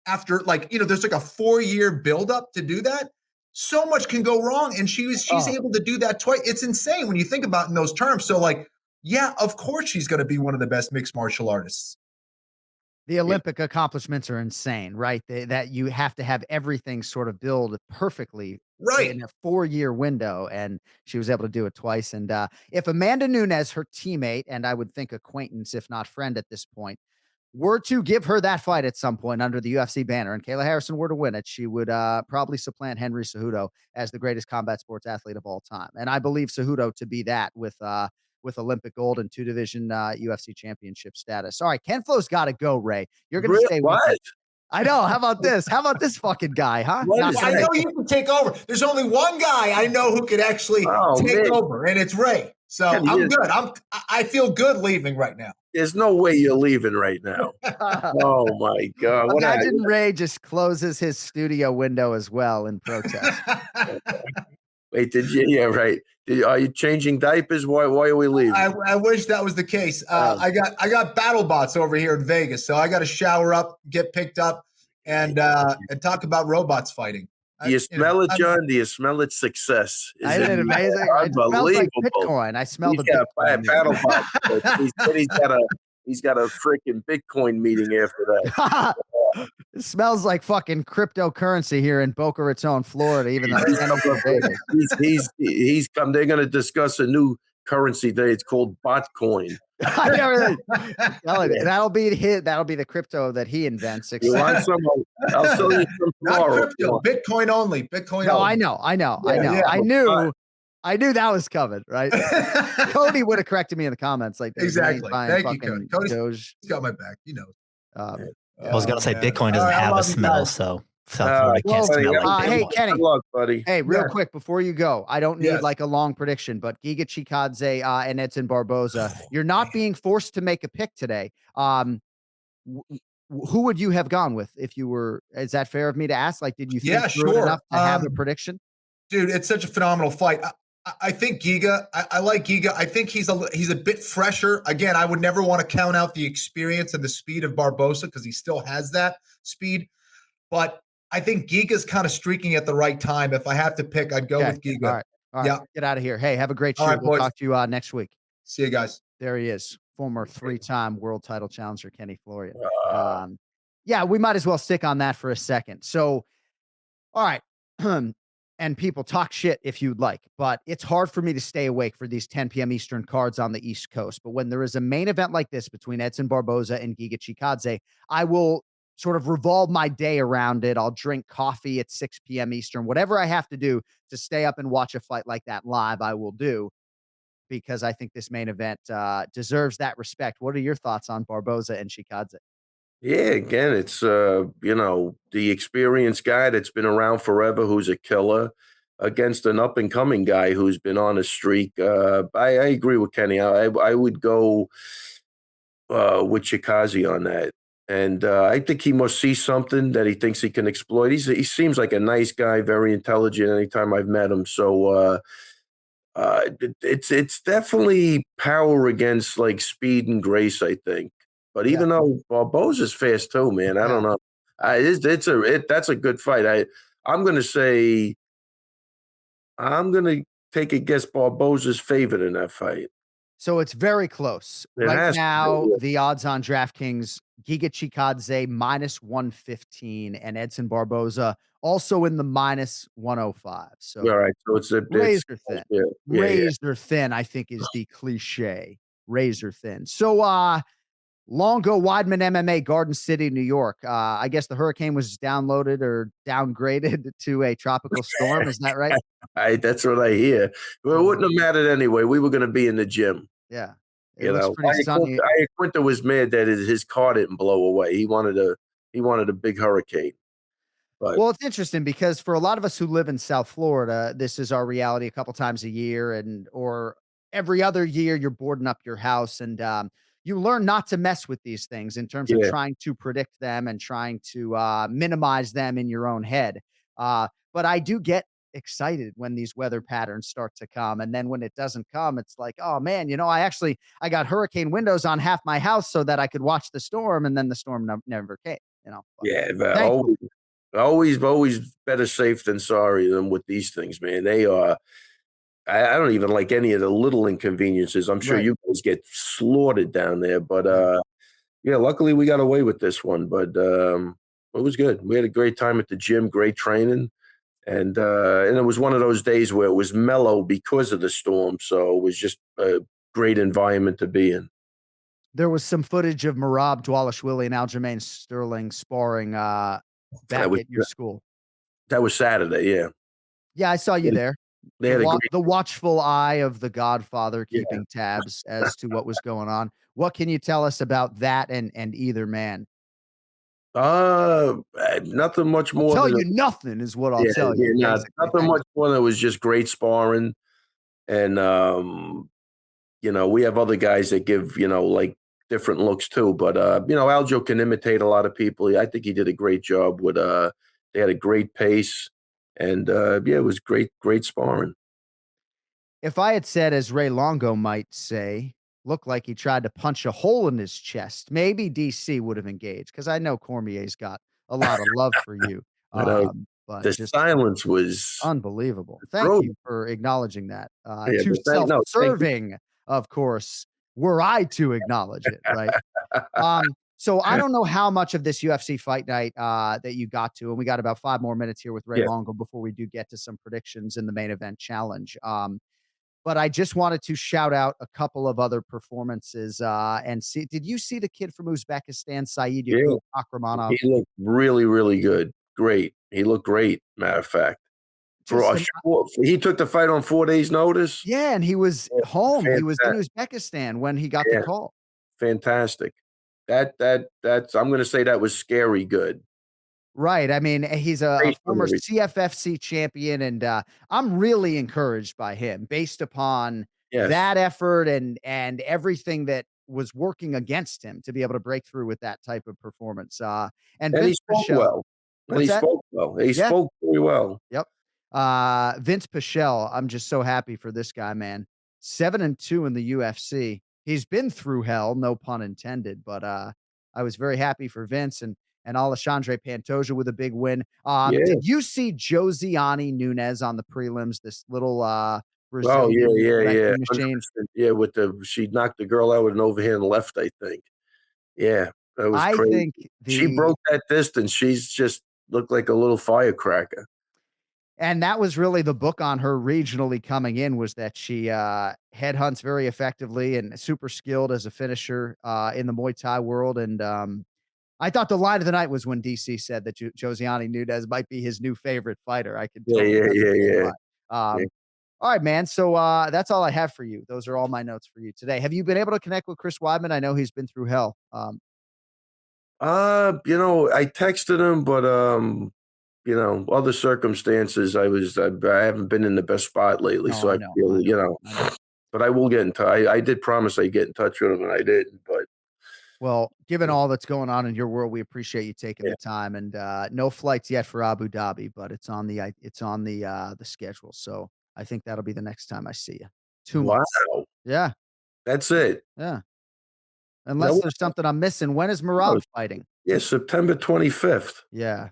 after, like, you know, there's like a 4-year buildup to do that. So much can go wrong. And she's able to do that twice. It's insane when you think about it in those terms. So like, yeah, of course she's going to be one of the best mixed martial artists. The Olympic accomplishments are insane, right? That you have to have everything sort of build perfectly in a 4-year window, and she was able to do it twice. And if Amanda Nunes, her teammate, and I would think acquaintance, if not friend at this point, were to give her that fight at some point under the UFC banner and Kayla Harrison were to win it, she would probably supplant Henry Cejudo as the greatest combat sports athlete of all time. And I believe Cejudo to be that with Olympic gold and 2-division UFC championship status. All right, Ken-Flo's got to go, Ray. You're going to stay with us. I know. How about this? How about this fucking guy, huh? I know you can take over. There's only one guy I know who could actually take over, and it's Ray. So I'm good. I feel good leaving right now. There's no way you're leaving right now. Oh my God. Imagine Ray just closes his studio window as well in protest. Wait, did you? Yeah, right. Are you changing diapers? Why are we leaving? I wish that was the case. I got battle bots over here in Vegas, so I got to shower up, get picked up, and talk about robots fighting. Do you smell it, John? Do you smell its success? Isn't it amazing? It smells like Bitcoin. I smell the Bitcoin. Battle bot. He's got a freaking Bitcoin meeting after that. It smells like fucking cryptocurrency here in Boca Raton, Florida. Even though he's come. They're going to discuss a new currency today. It's called Botcoin. That'll be the crypto that he invents. I'll sell you some tomorrow. Not crypto, Bitcoin only. Bitcoin. No, only. I know. I knew that was coming, right? Cody would have corrected me in the comments. Like exactly. Thank you, Cody. Cody's got my back. You know. I was gonna say Bitcoin doesn't have a smell, so South Florida can't smell it. Hey, Kenny. Good luck, buddy. Hey, real quick before you go, I don't need like a long prediction, but Giga Chikadze and Edson Barboza, you're not being forced to make a pick today. Who would you have gone with if you were? Is that fair of me to ask? Like, did you think through it enough to have a prediction? Dude, it's such a phenomenal fight. I think Giga. I like Giga. I think he's a bit fresher. Again, I would never want to count out the experience and the speed of Barboza because he still has that speed. But I think Giga's kind of streaking at the right time. If I have to pick, I'd go with Giga. All right. Yeah. Get out of here. Hey, have a great show. Right, we'll talk to you next week. See you guys. There he is. former 3-time world title challenger Kenny Florian. Yeah, we might as well stick on that for a second. So, all right. And people talk shit if you'd like, but it's hard for me to stay awake for these 10 p.m. Eastern cards on the East Coast. But when there is a main event like this between Edson Barboza and Giga Chikadze, I will sort of revolve my day around it. I'll drink coffee at 6 p.m. Eastern, whatever I have to do to stay up and watch a fight like that live, I will do, because I think this main event deserves that respect. What are your thoughts on Barboza and Chikadze? Yeah, again, it's the experienced guy that's been around forever, who's a killer, against an up and coming guy who's been on a streak. I agree with Kenny. I would go with Chikadze on that, and I think he must see something that he thinks he can exploit. He seems like a nice guy, very intelligent. Anytime I've met him, so. It's definitely power against like speed and grace, I think. But even though Barboza's fast too, man, I don't know. That's a good fight. I'm gonna take a guess Barboza's favorite in that fight. So it's very close. Right now, the odds on DraftKings, Giga Chikadze -115 and Edson Barboza also in the -105. So all right, so it's razor thin. Razor thin, I think, is the cliche. Razor thin. So Longo Weidman MMA, Garden City, New York. I guess the hurricane was downloaded or downgraded to a tropical storm. Is that right? That's what I hear. Well, it wouldn't have mattered anyway. We were going to be in the gym. Yeah. It was pretty sunny. Quinta was mad that his car didn't blow away. He wanted a big hurricane. But, well, it's interesting because for a lot of us who live in South Florida, this is our reality a couple times a year, or every other year you're boarding up your house, and you learn not to mess with these things in terms of trying to predict them and trying to minimize them in your own head. But I do get excited when these weather patterns start to come. And then when it doesn't come, it's like, oh man, I got hurricane windows on half my house so that I could watch the storm. And then the storm never came, but always better safe than sorry than with these things, man. They are, I don't even like any of the little inconveniences. I'm sure you guys get slaughtered down there, but luckily we got away with this one, but it was good. We had a great time at the gym, great training. And it was one of those days where it was mellow because of the storm. So it was just a great environment to be in. There was some footage of Merab Dvalishvili and Aljamain Sterling sparring back at your school. That was Saturday, yeah. Yeah, I saw you there. They had The watchful eye of the Godfather keeping tabs as to what was going on. What can you tell us about that and either man? Nothing much more. I'll tell you nothing is what I'll tell you. Nothing much more. That was just great sparring, and we have other guys that give like different looks too. But Aljo can imitate a lot of people. I think he did a great job with. They had a great pace, and it was great sparring. If I had said, as Ray Longo might say, looked like he tried to punch a hole in his chest, maybe DC would have engaged, because I know Cormier's got a lot of love for you. But the silence was unbelievable. Thank you for acknowledging that. Too self-serving, of course, were I to acknowledge it, right? So I don't know how much of this UFC Fight Night that you got to, and we got about 5 more minutes here with Ray Longo before we do get to some predictions in the main event challenge. But I just wanted to shout out a couple of other performances and see. Did you see the kid from Uzbekistan, Saeed Akramanov? He looked really, really good. Great. He looked great, matter of fact. He took the fight on 4 days' notice? Yeah, and he was home. Fantastic. He was in Uzbekistan when he got the call. Fantastic. That's I'm going to say that was scary good. Right. I mean, he's a former CFFC champion, and I'm really encouraged by him based upon that effort and everything that was working against him to be able to break through with that type of performance. And he spoke well. He spoke well. He spoke very well. Yep. Vince Pichel, I'm just so happy for this guy, man. 7-2 in the UFC. He's been through hell, no pun intended, but I was very happy for Vince and Alexandre Pantoja with a big win. Did you see Josiane Nunes on the prelims? This little Oh, Brazilian wrecking machine. 100%. Yeah, she knocked the girl out with an overhand left, I think. Yeah, that was I crazy. think She broke that distance. She's just looked like a little firecracker. And that was really the book on her regionally coming in, was that she headhunts very effectively and super skilled as a finisher in the Muay Thai world. And I thought the line of the night was when DC said that Josiane Nunes might be his new favorite fighter. I could totally understand why. All right, man. So that's all I have for you. Those are all my notes for you today. Have you been able to connect with Chris Weidman? I know he's been through hell. I texted him, but other circumstances. I haven't been in the best spot lately, so I feel, but I will get in touch. I did promise I'd get in touch with him, and I didn't. But well, given all that's going on in your world, we appreciate you taking the time. And no flights yet for Abu Dhabi, but it's on the schedule. So I think that'll be the next time I see you. 2 months. Wow. Yeah. That's it. Yeah. Unless there's something I'm missing. When is Merab fighting? Yeah, September 25th. Yeah.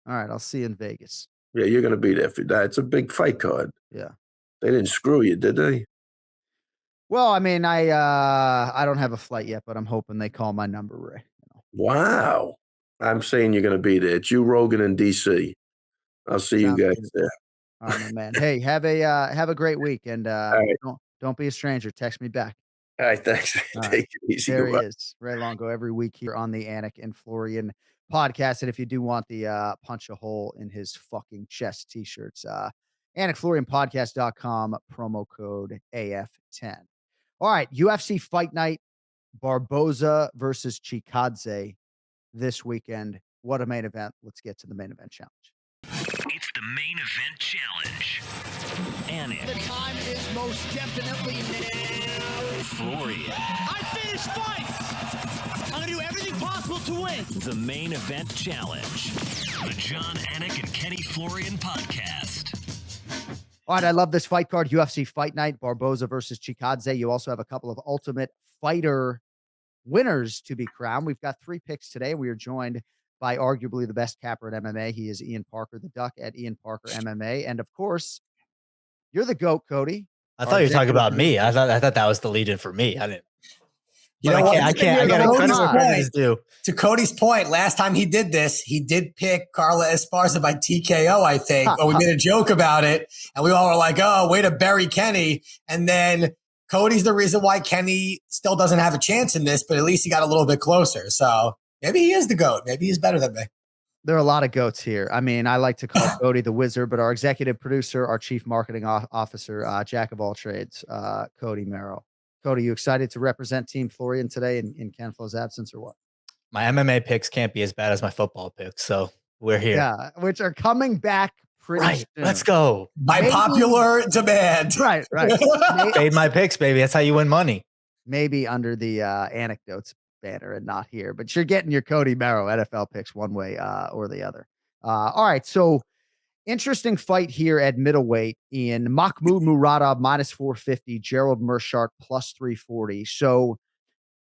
All right. I'll see you in Vegas. Yeah, you're going to be there for that. It's a big fight card. Yeah. They didn't screw you, did they? Well, I mean, I don't have a flight yet, but I'm hoping they call my number, Ray. Wow. I'm saying you're going to be there. It's you, Rogan, and DC. I'll see you guys there. All right, my man. Hey, have a great week, and don't be a stranger. Text me back. All right, thanks. Take it easy. There he is, Ray Longo, every week here on the Anik and Florian podcast. And if you do want the punch a hole in his fucking chest t-shirts, AnikFlorianPodcast.com, promo code AF10. All right, UFC Fight Night, Barboza versus Chikadze this weekend. What a main event. Let's get to the main event challenge. It's the main event challenge. Anik. The time is most definitely now. Florian. I finish fights. I'm going to do everything possible to win. The main event challenge. The John Anik and Kenny Florian podcast. All right, I love this fight card. UFC Fight Night, Barboza versus Chikadze. You also have a couple of Ultimate Fighter winners to be crowned. We've got 3 picks today. We are joined by arguably the best capper at MMA. He is Ian Parker, the Duck at Ian Parker MMA. And of course, you're the GOAT, Cody. I thought you were talking about me. I thought that was the lead in for me. I didn't. You know what? I can't. I got to To Cody's point, last time he did this, he did pick Carla Esparza by TKO, I think, or we made a joke about it, and we all were like, "Oh, way to bury Kenny." And then Cody's the reason why Kenny still doesn't have a chance in this, but at least he got a little bit closer. So maybe he is the GOAT. Maybe he's better than me. There are a lot of goats here. I mean, I like to call Cody the wizard, but our executive producer, our chief marketing officer, jack of all trades, Cody Merrow. Cody, you excited to represent Team Florian today in Ken-Flo's absence or what? My MMA picks can't be as bad as my football picks, so we're here. Yeah, which are coming back pretty soon. Let's go. By popular demand. Right. Fade my picks, baby. That's how you win money. Maybe under the anecdotes banner and not here, but you're getting your Cody Merrow NFL picks one way or the other. All right, so interesting fight here at middleweight in Mahmoud Muradov minus 450, Gerald Meerschaert plus 340. So,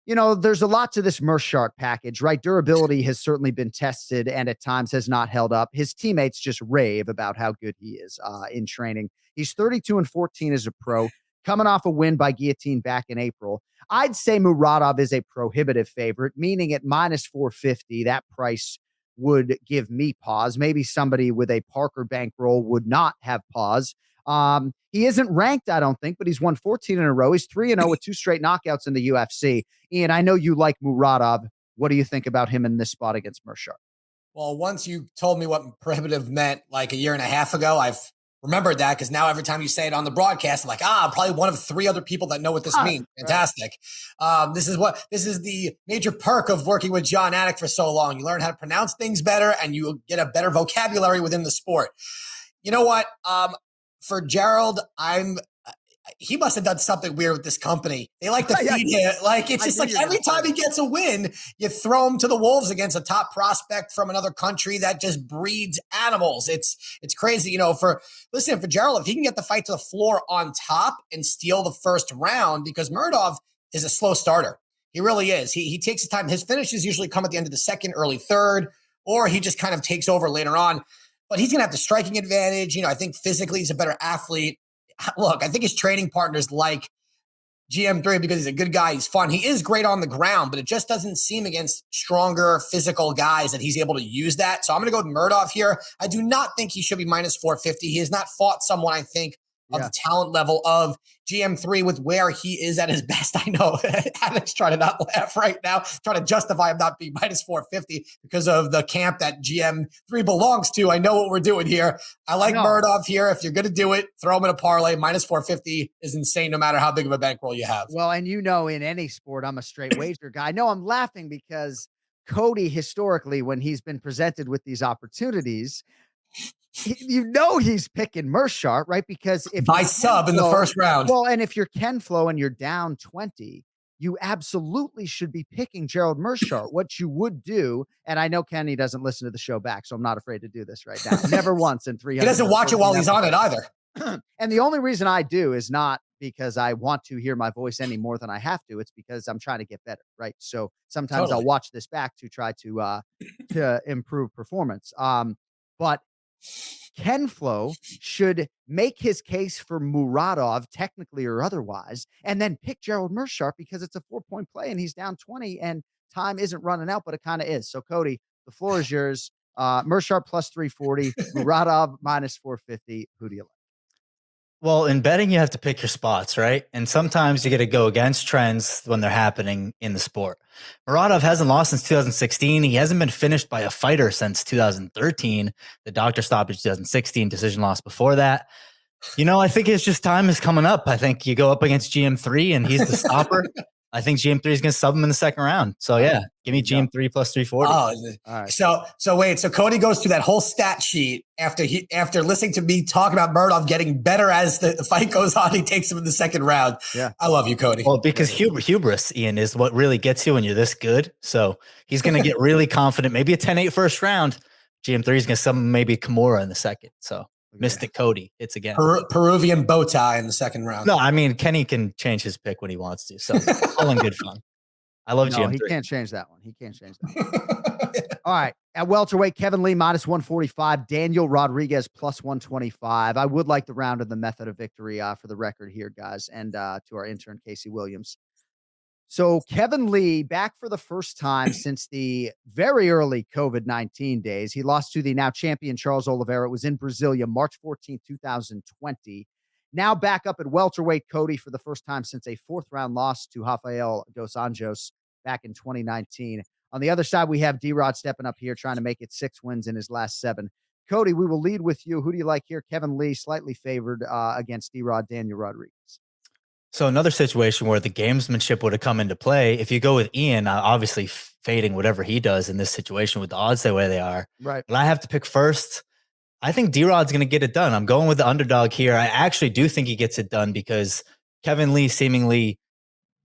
there's a lot to this Meerschaert package, right? Durability has certainly been tested and at times has not held up. His teammates just rave about how good he is in training. He's 32-14 as a pro, coming off a win by guillotine back in April. I'd say Muradov is a prohibitive favorite, meaning at minus 450, that price would give me pause. Maybe somebody with a Parker bankroll would not have pause. He isn't ranked, I don't think, but he's won 14 in a row. He's 3-0 with 2 straight knockouts in the UFC. Ian, I know you like Muradov. What do you think about him in this spot against Meerschaert? Well, once you told me what prohibitive meant like a year and a half ago, I've remembered that because now every time you say it on the broadcast, I'm like, I'm probably one of 3 other people that know what this means. Fantastic. This is the major perk of working with John Anik for so long. You learn how to pronounce things better and you get a better vocabulary within the sport. You know what? For Gerald, he must have done something weird with this company. They like to feed him. Like, it's just like every time he gets a win, you throw him to the wolves against a top prospect from another country that just breeds animals. It's crazy. For Gerald, if he can get the fight to the floor on top and steal the first round, because Muradov is a slow starter. He really is. He takes his time. His finishes usually come at the end of the second, early third, or he just kind of takes over later on. But he's going to have the striking advantage. I think physically he's a better athlete. look, I think his training partners like GM3 because he's a good guy. He's fun. He is great on the ground, but it just doesn't seem against stronger physical guys that he's able to use that. So I'm going to go with Murdoch here. I do not think he should be minus 450. He has not fought someone, I think, of the talent level of GM3 with where he is at his best. I know Anik's trying to not laugh right now, trying to justify him not being minus 450 because of the camp that GM3 belongs to. I know what we're doing here. I like Murdoch here. If you're going to do it, throw him in a parlay. Minus 450 is insane no matter how big of a bankroll you have. Well, and in any sport, I'm a straight wager guy. No, I'm laughing because Cody, historically, when he's been presented with these opportunities, he's picking Mearshart, right? Because if by sub in the first round. Well, and if you're Ken-Flo and you're down 20, you absolutely should be picking Gerald Mearshart. What you would do, and I know Kenny doesn't listen to the show back, so I'm not afraid to do this right now. Never once in 300. He doesn't watch it while he's on it either. And the only reason I do is not because I want to hear my voice any more than I have to. It's because I'm trying to get better, right? So sometimes I'll watch this back to try to improve performance. But Ken-Flo should make his case for Muradov, technically or otherwise, and then pick Gerald Mearshart because it's a 4-point play and he's down 20 and time isn't running out, but it kind of is. So, Cody, the floor is yours. Mearshart plus 340, Muradov minus 450. Who do you like? Well, in betting, you have to pick your spots, right? And sometimes you got to go against trends when they're happening in the sport. Muradov hasn't lost since 2016. He hasn't been finished by a fighter since 2013. The doctor stoppage 2016, decision loss before that. I think it's just time is coming up. I think you go up against GM3 and he's the stopper. I think GM3 is going to sub him in the second round. So, yeah, give me GM3 plus 340. Oh, all right. So wait. So Cody goes through that whole stat sheet after listening to me talk about Murdoch getting better as the fight goes on. He takes him in the second round. Yeah, I love you, Cody. Well, because hubris, Ian, is what really gets you when you're this good. So he's going to get really confident. Maybe a 10-8 first round. GM3 is going to sub maybe Kimura in the second. So. Mystic Cody, it's again. Peruvian bow tie in the second round. No, I mean, Kenny can change his pick when he wants to. So all in good fun. I love GM3. He can't change that one. All right. At welterweight, Kevin Lee minus 145, Daniel Rodriguez plus 125. I would like the round of the method of victory for the record here, guys, and to our intern, Casey Williams. So Kevin Lee back for the first time since the very early COVID-19 days. He lost to the now champion Charles Oliveira. It was in Brasilia, March 14th, 2020. Now back up at welterweight, Cody, for the first time since a fourth-round loss to Rafael dos Anjos back in 2019. On the other side, we have D-Rod stepping up here, trying to make it 6 wins in his last 7. Cody, we will lead with you. Who do you like here? Kevin Lee, slightly favored against D-Rod, Daniel Rodriguez. So another situation where the gamesmanship would have come into play. If you go with Ian, obviously fading whatever he does in this situation with the odds the way they are. Right. But I have to pick first. I think D-Rod's going to get it done. I'm going with the underdog here. I actually do think he gets it done because Kevin Lee seemingly,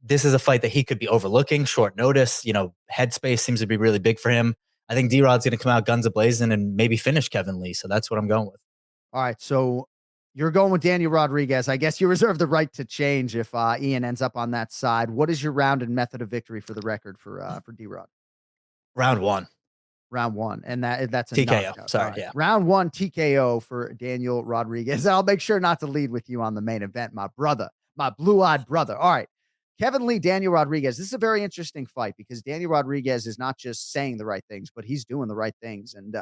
this is a fight that he could be overlooking, short notice. Headspace seems to be really big for him. I think D-Rod's going to come out guns a-blazing and maybe finish Kevin Lee. So that's what I'm going with. All right. So you're going with Daniel Rodriguez. I guess you reserve the right to change if Ian ends up on that side. What is your round and method of victory for the record for D-Rod? Round one. And that's a TKO. knockout. Sorry, right. yeah. Round 1 TKO for Daniel Rodriguez. I'll make sure not to lead with you on the main event, my brother, my blue-eyed brother. All right. Kevin Lee, Daniel Rodriguez. This is a very interesting fight because Daniel Rodriguez is not just saying the right things, but he's doing the right things. And,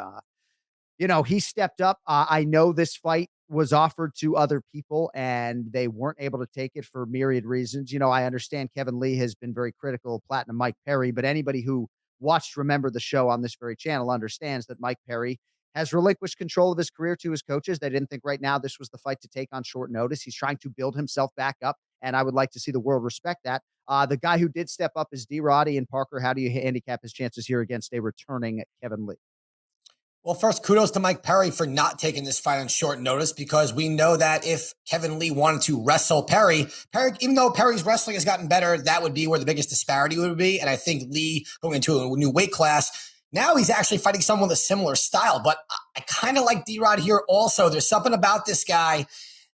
he stepped up. I know this fight was offered to other people and they weren't able to take it for myriad reasons. I understand Kevin Lee has been very critical of Platinum Mike Perry, but anybody who watched Remember the Show on this very channel understands that Mike Perry has relinquished control of his career to his coaches. They didn't think right now this was the fight to take on short notice. He's trying to build himself back up, and I would like to see the world respect that. The guy who did step up is D-Roddy and Parker. How do you handicap his chances here against a returning Kevin Lee? Well, first, kudos to Mike Perry for not taking this fight on short notice because we know that if Kevin Lee wanted to wrestle Perry, even though Perry's wrestling has gotten better, that would be where the biggest disparity would be. And I think Lee going into a new weight class, now he's actually fighting someone with a similar style. But I kind of like D-Rod here also. There's something about this guy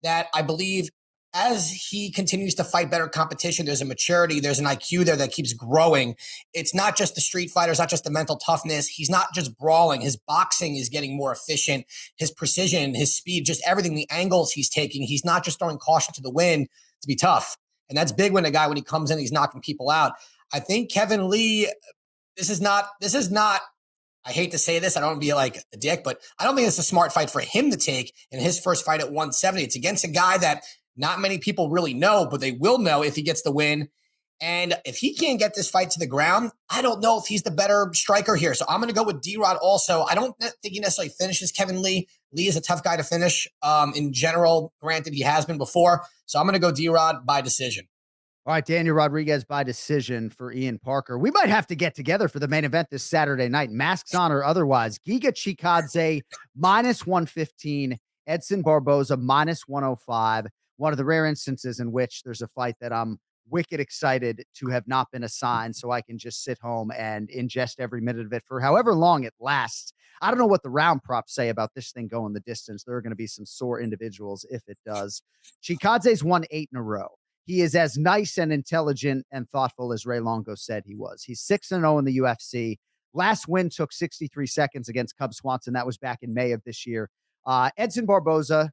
that I believe as he continues to fight better competition, there's a maturity, there's an IQ there that keeps growing. It's not just the street fighter, it's not just the mental toughness. He's not just brawling. His boxing is getting more efficient. His precision, his speed, just everything, the angles he's taking. He's not just throwing caution to the wind to be tough. And that's big when when he comes in, he's knocking people out. I think Kevin Lee, this is not, I hate to say this, I don't want to be like a dick, but I don't think it's a smart fight for him to take in his first fight at 170. It's against a guy that not many people really know, but they will know if he gets the win. And if he can't get this fight to the ground, I don't know if he's the better striker here. So I'm going to go with D-Rod also. I don't think he necessarily finishes Kevin Lee. Lee is a tough guy to finish in general. Granted, he has been before. So I'm going to go D-Rod by decision. All right, Daniel Rodriguez by decision for Ian Parker. We might have to get together for the main event this Saturday night, masks on or otherwise. Giga Chikadze -115, Edson Barboza -105. One of the rare instances in which there's a fight that I'm wicked excited to have not been assigned, so I can just sit home and ingest every minute of it for however long it lasts. I don't know what the round props say about this thing going the distance. There are going to be some sore individuals if it does. Chikadze's won 8 in a row. He is as nice and intelligent and thoughtful as Ray Longo said he was. He's 6-0 in the UFC. Last win took 63 seconds against Cub Swanson. That was back in May of this year. Edson Barboza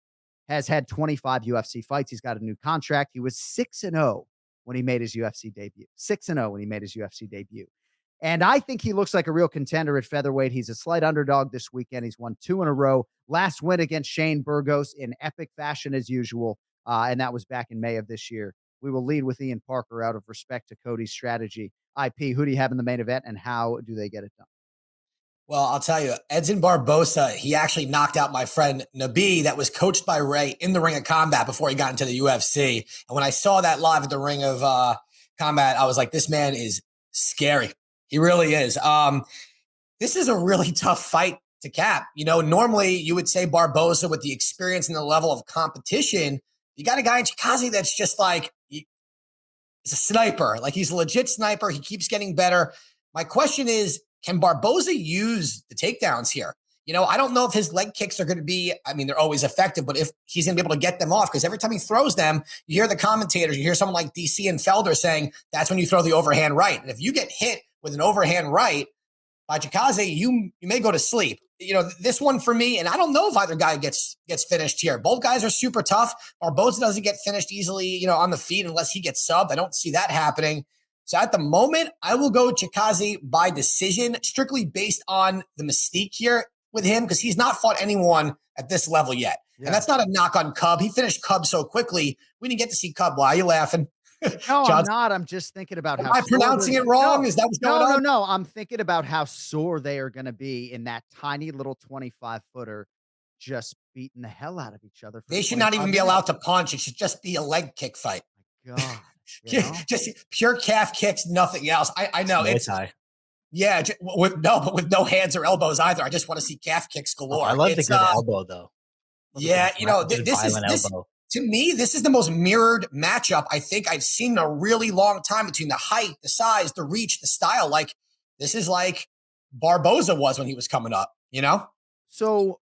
has had 25 UFC fights. He's got a new contract. He was 6-0 when he made his UFC debut. 6-0 when he made his UFC debut. And I think he looks like a real contender at featherweight. He's a slight underdog this weekend. He's won 2 in a row. Last win against Shane Burgos in epic fashion as usual. And that was back in May of this year. We will lead with Ian Parker out of respect to Cody's strategy. IP, who do you have in the main event and how do they get it done? Well, I'll tell you, Edson Barboza, he actually knocked out my friend Nabi that was coached by Ray in the Ring of Combat before he got into the UFC. And when I saw that live at the Ring of Combat, I was like, this man is scary. He really is. This is a really tough fight to cap. You know, normally you would say Barboza with the experience and the level of competition. You got a guy in Chikadze that's just like, he's a sniper. Like, he's a legit sniper. He keeps getting better. My question is, can Barboza use the takedowns here? You know, I don't know if his leg kicks are going to be, I mean, they're always effective, but if he's going to be able to get them off, because every time he throws them, you hear the commentators, you hear someone like DC and Felder saying, that's when you throw the overhand right. And if you get hit with an overhand right by Chikadze, you may go to sleep. You know, this one for me, and I don't know if either guy gets finished here. Both guys are super tough. Barboza doesn't get finished easily, you know, on the feet unless he gets subbed. I don't see that happening. So at the moment, I will go Chikadze by decision, strictly based on the mystique here with him, because he's not fought anyone at this level yet. Yeah. And that's not a knock on Cub. He finished Cub so quickly. We didn't get to see Cub. Why are you laughing? No, I'm not. I'm just thinking about how. Am I pronouncing it wrong? Is that what's going on? No. I'm thinking about how sore they are going to be in that tiny little 25-footer, just beating the hell out of each other. They should not even be allowed to punch. It should just be a leg kick fight. Oh my God. You know? Just pure calf kicks, nothing else. I know it's yeah, with no hands or elbows either. I just want to see calf kicks galore. I love the good elbow though. Yeah, you know, this is to me, this is the most mirrored matchup I think I've seen in a really long time between the height, the size, the reach, the style. Like, this is like Barboza was when he was coming up, you know? So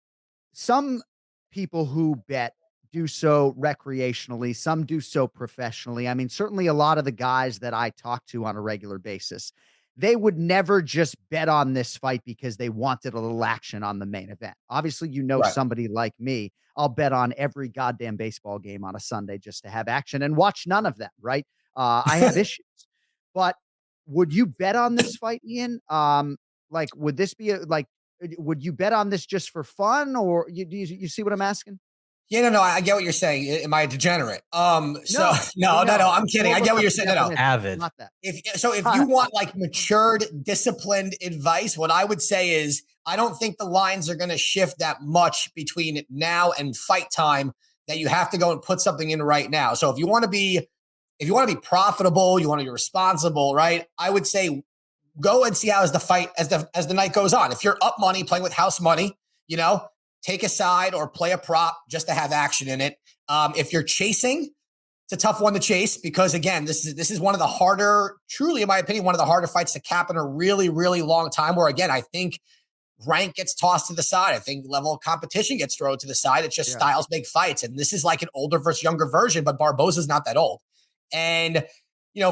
some people who bet do so recreationally, some do so professionally. I mean, certainly a lot of the guys that I talk to on a regular basis, they would never just bet on this fight because they wanted a little action on the main event. Obviously, you know, somebody like me, I'll bet on every goddamn baseball game on a Sunday just to have action and watch none of them, right? I have issues. But would you bet on this fight, Ian? Like, would this be would you bet on this just for fun, or you see what I'm asking? Yeah, no, I get what you're saying. Am I a degenerate? No, I'm kidding. I get what you're saying. No, avid. Not that. If you want like matured, disciplined advice, what I would say is I don't think the lines are going to shift that much between now and fight time that you have to go and put something in right now. So if you want to be profitable, you want to be responsible, right? I would say go and see how as the night goes on. If you're up money, playing with house money, you know, take a side or play a prop just to have action in it. If you're chasing, it's a tough one to chase because, again, this is one of the harder, truly, in my opinion, one of the harder fights to cap in a really, really long time where, again, I think rank gets tossed to the side. I think level of competition gets thrown to the side. It's just styles make fights. And this is like an older versus younger version, but Barboza's not that old. And,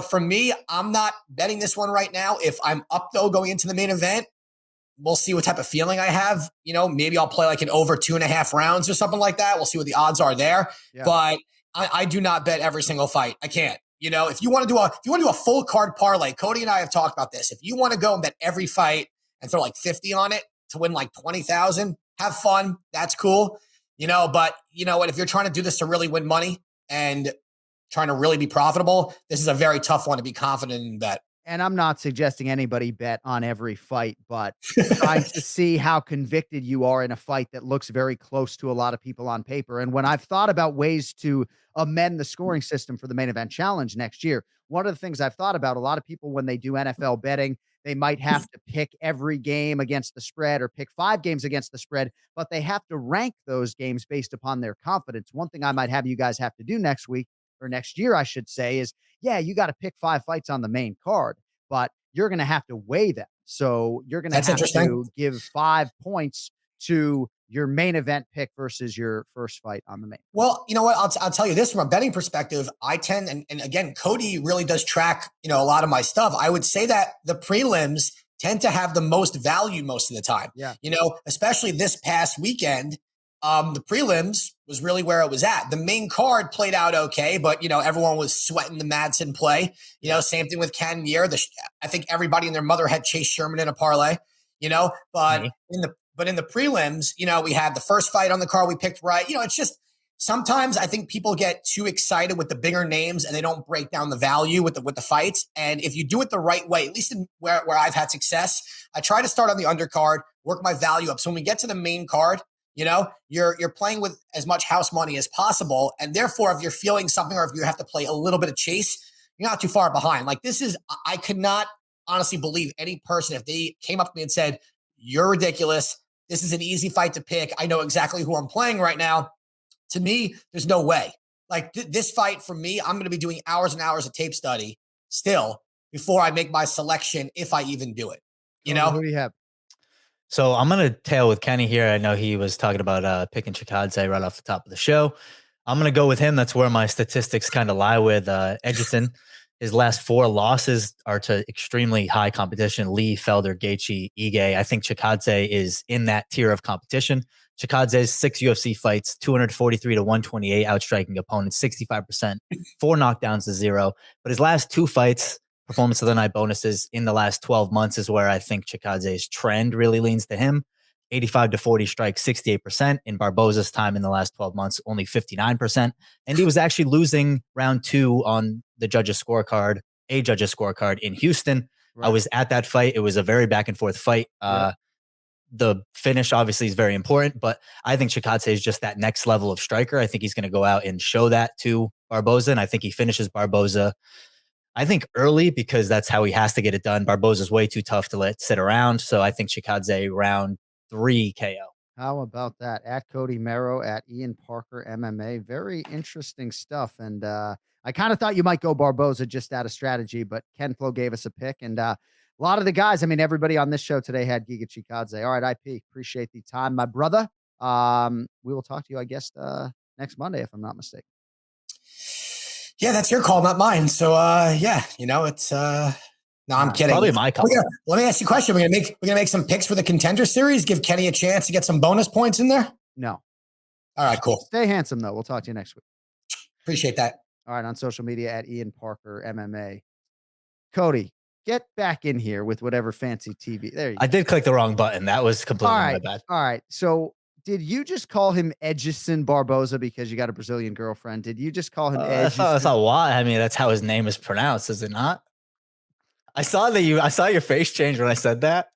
for me, I'm not betting this one right now. If I'm up, though, going into the main event, we'll see what type of feeling I have. Maybe I'll play like an over 2.5 rounds or something like that. We'll see what the odds are there. Yeah. But I do not bet every single fight. I can't. If you want to do a full card parlay, Cody and I have talked about this. If you want to go and bet every fight and throw like 50 on it to win like 20,000, have fun. That's cool. But you know what? If you're trying to do this to really win money and trying to really be profitable, this is a very tough one to be confident in bet. And I'm not suggesting anybody bet on every fight, but trying to see how convicted you are in a fight that looks very close to a lot of people on paper. And when I've thought about ways to amend the scoring system for the main event challenge next year, one of the things I've thought about, a lot of people, when they do NFL betting, they might have to pick every game against the spread or pick 5 games against the spread, but they have to rank those games based upon their confidence. One thing I might have you guys have to do next week, or next year, I should say, is you got to pick 5 fights on the main card, but you're going to have to weigh them. So you're going to have to give 5 points to your main event pick versus your first fight on the main. Well, you know what? I'll tell you this from a betting perspective. I tend, and again, Cody really does track, a lot of my stuff. I would say that the prelims tend to have the most value most of the time. Yeah. Especially this past weekend. The prelims was really where it was at. The main card played out okay, but everyone was sweating the Madsen play. Same thing with Cannonier. I think everybody and their mother had Chase Sherman in a parlay. But in the prelims, we had the first fight on the card we picked right. It's just sometimes I think people get too excited with the bigger names and they don't break down the value with the fights. And if you do it the right way, at least in where I've had success, I try to start on the undercard, work my value up. So when we get to the main card, you're playing with as much house money as possible. And therefore, if you're feeling something or if you have to play a little bit of chase, you're not too far behind. Like I could not honestly believe any person, if they came up to me and said, "You're ridiculous. This is an easy fight to pick. I know exactly who I'm playing right now." To me, there's no way. Like this fight for me, I'm going to be doing hours and hours of tape study still before I make my selection, if I even do it. Who do you have? So I'm going to tail with Kenny here. I know he was talking about picking Chikadze right off the top of the show. I'm going to go with him. That's where my statistics kind of lie with Edson. His last 4 losses are to extremely high competition: Lee, Felder, Gaethje, Ige. I think Chikadze is in that tier of competition. Chikadze's 6 UFC fights, 243 to 128, outstriking opponents, 65%, 4 knockdowns to 0. But his last 2 fights, performance of the night bonuses in the last 12 months, is where I think Chikadze's trend really leans to him. 85 to 40 strikes, 68%. In Barboza's time in the last 12 months, only 59%. And he was actually losing round 2 on a judge's scorecard in Houston. Right. I was at that fight. It was a very back and forth fight. Yeah. The finish obviously is very important, but I think Chikadze is just that next level of striker. I think he's going to go out and show that to Barboza, and I think he finishes Barboza, I think, early, because that's how he has to get it done. Barboza's way too tough to let sit around, so I think Chikadze round 3 KO. How about that? At Cody Merrow, at Ian Parker MMA. Very interesting stuff. And I kind of thought you might go Barboza just out of strategy, but Ken-Flo gave us a pick. And a lot of the guys, everybody on this show today had Giga Chikadze. All right, IP, appreciate the time, my brother. We will talk to you, I guess, next Monday, if I'm not mistaken. Yeah, that's your call, not mine. So, it's no, I'm kidding. Probably my call. Let me ask you a question. We're gonna make some picks for the Contender Series. Give Kenny a chance to get some bonus points in there. No. All right, cool. Stay handsome though. We'll talk to you next week. Appreciate that. All right, on social media at Ian Parker MMA. Cody, get back in here with whatever fancy TV. There you go. I did click the wrong button. That was completely my bad. All right. So did you just call him Edson Barboza because you got a Brazilian girlfriend? Did you just call him Edson? That's not why. That's how his name is pronounced, is it not? I saw your face change when I said that.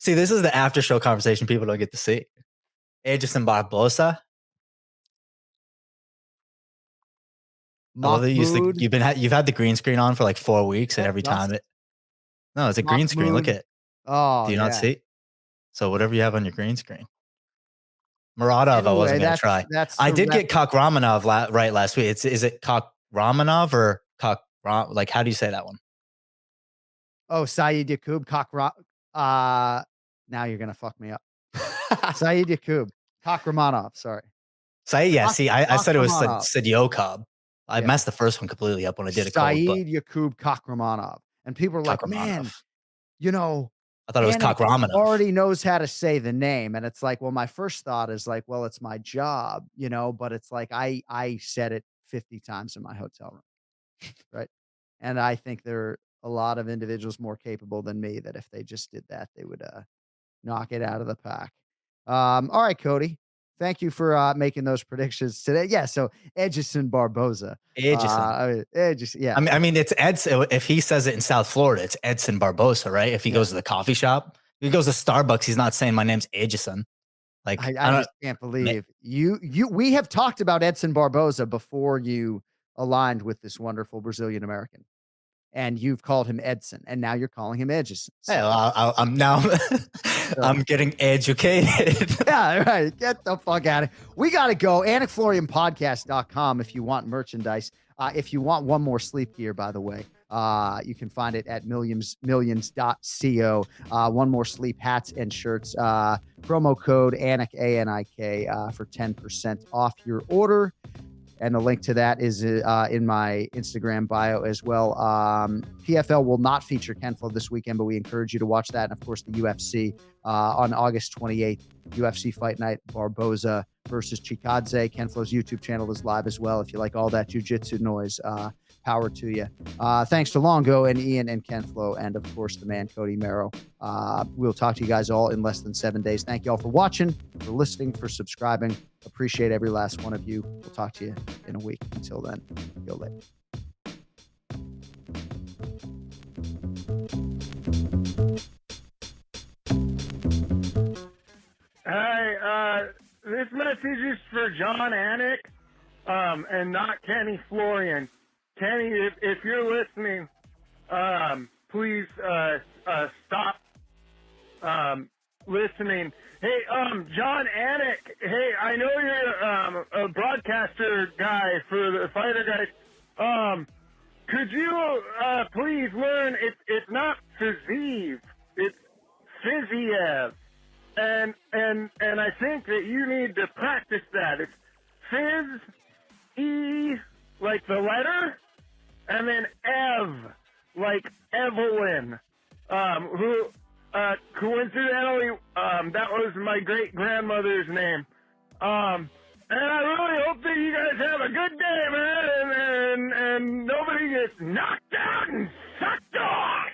See, this is the after show conversation people don't get to see. Edson Barboza. You've had the green screen on for like 4 weeks, and every time it's a green screen. Look at it. Oh, do you not see? So whatever you have on your green screen. Muradov, I wasn't going to try. I did get Kakhramonov right last week. Is it Kakhramonov or like, how do you say that one? Oh, Saeed Yakub Now you're going to fuck me up. Saeed Yakub. Kakramanov, sorry. Saeed, yeah. See, I said it was Kakramanov. Sidiokob. I messed the first one completely up when I did a code. Saeed Yakub Kakramanov. And people are like, man, you know, I thought it was Kakramanov. Already knows how to say the name. And it's like, well, my first thought is like, well, it's my job, you know, but it's like I said it 50 times in my hotel room. Right. And I think there are a lot of individuals more capable than me that if they just did that, they would knock it out of the pack. All right, Cody. Thank you for making those predictions today. Yeah, so Edson Barboza. Edson. Yeah. I mean, it's Edson. If he says it in South Florida, it's Edson Barboza, right? If he goes to the coffee shop, he goes to Starbucks, he's not saying my name's Edson. Like I just can't believe we have talked about Edson Barboza before you aligned with this wonderful Brazilian American. And you've called him Edson, and now you're calling him Edson. So. Hey, well, I'm now I'm getting educated. Yeah, right. Get the fuck out of here. We got to go. AnikFlorianPodcast.com if you want merchandise. If you want one more sleep gear, by the way, you can find it at millions.co. One more sleep hats and shirts. Promo code Anik, ANIK, for 10% off your order. And the link to that is in my Instagram bio as well. PFL will not feature Ken-Flo this weekend, but we encourage you to watch that. And, of course, the UFC on August 28th, UFC Fight Night, Barboza versus Chikadze. Ken-Flo's YouTube channel is live as well. If you like all that jiu-jitsu noise, power to you. Thanks to Longo and Ian and Ken-Flo and, of course, the man, Cody Merrow. We'll talk to you guys all in less than 7 days. Thank you all for watching, for listening, for subscribing. Appreciate every last one of you. We'll talk to you in a week. Until then, go late. Hi, this message is for John Anik, and not Kenny Florian. Kenny, if you're listening, please stop listening. Hey, John Anik. Hey, I know you're a broadcaster guy for the fighter guys. Could you please learn? It's not Fiziev, it's Fiziev, and I think that you need to practice that. It's Fiz, like the letter, and then Ev, like Evelyn, who coincidentally that was my great grandmother's name. And I really hope that you guys have a good day, man, and nobody gets knocked out and sucked off.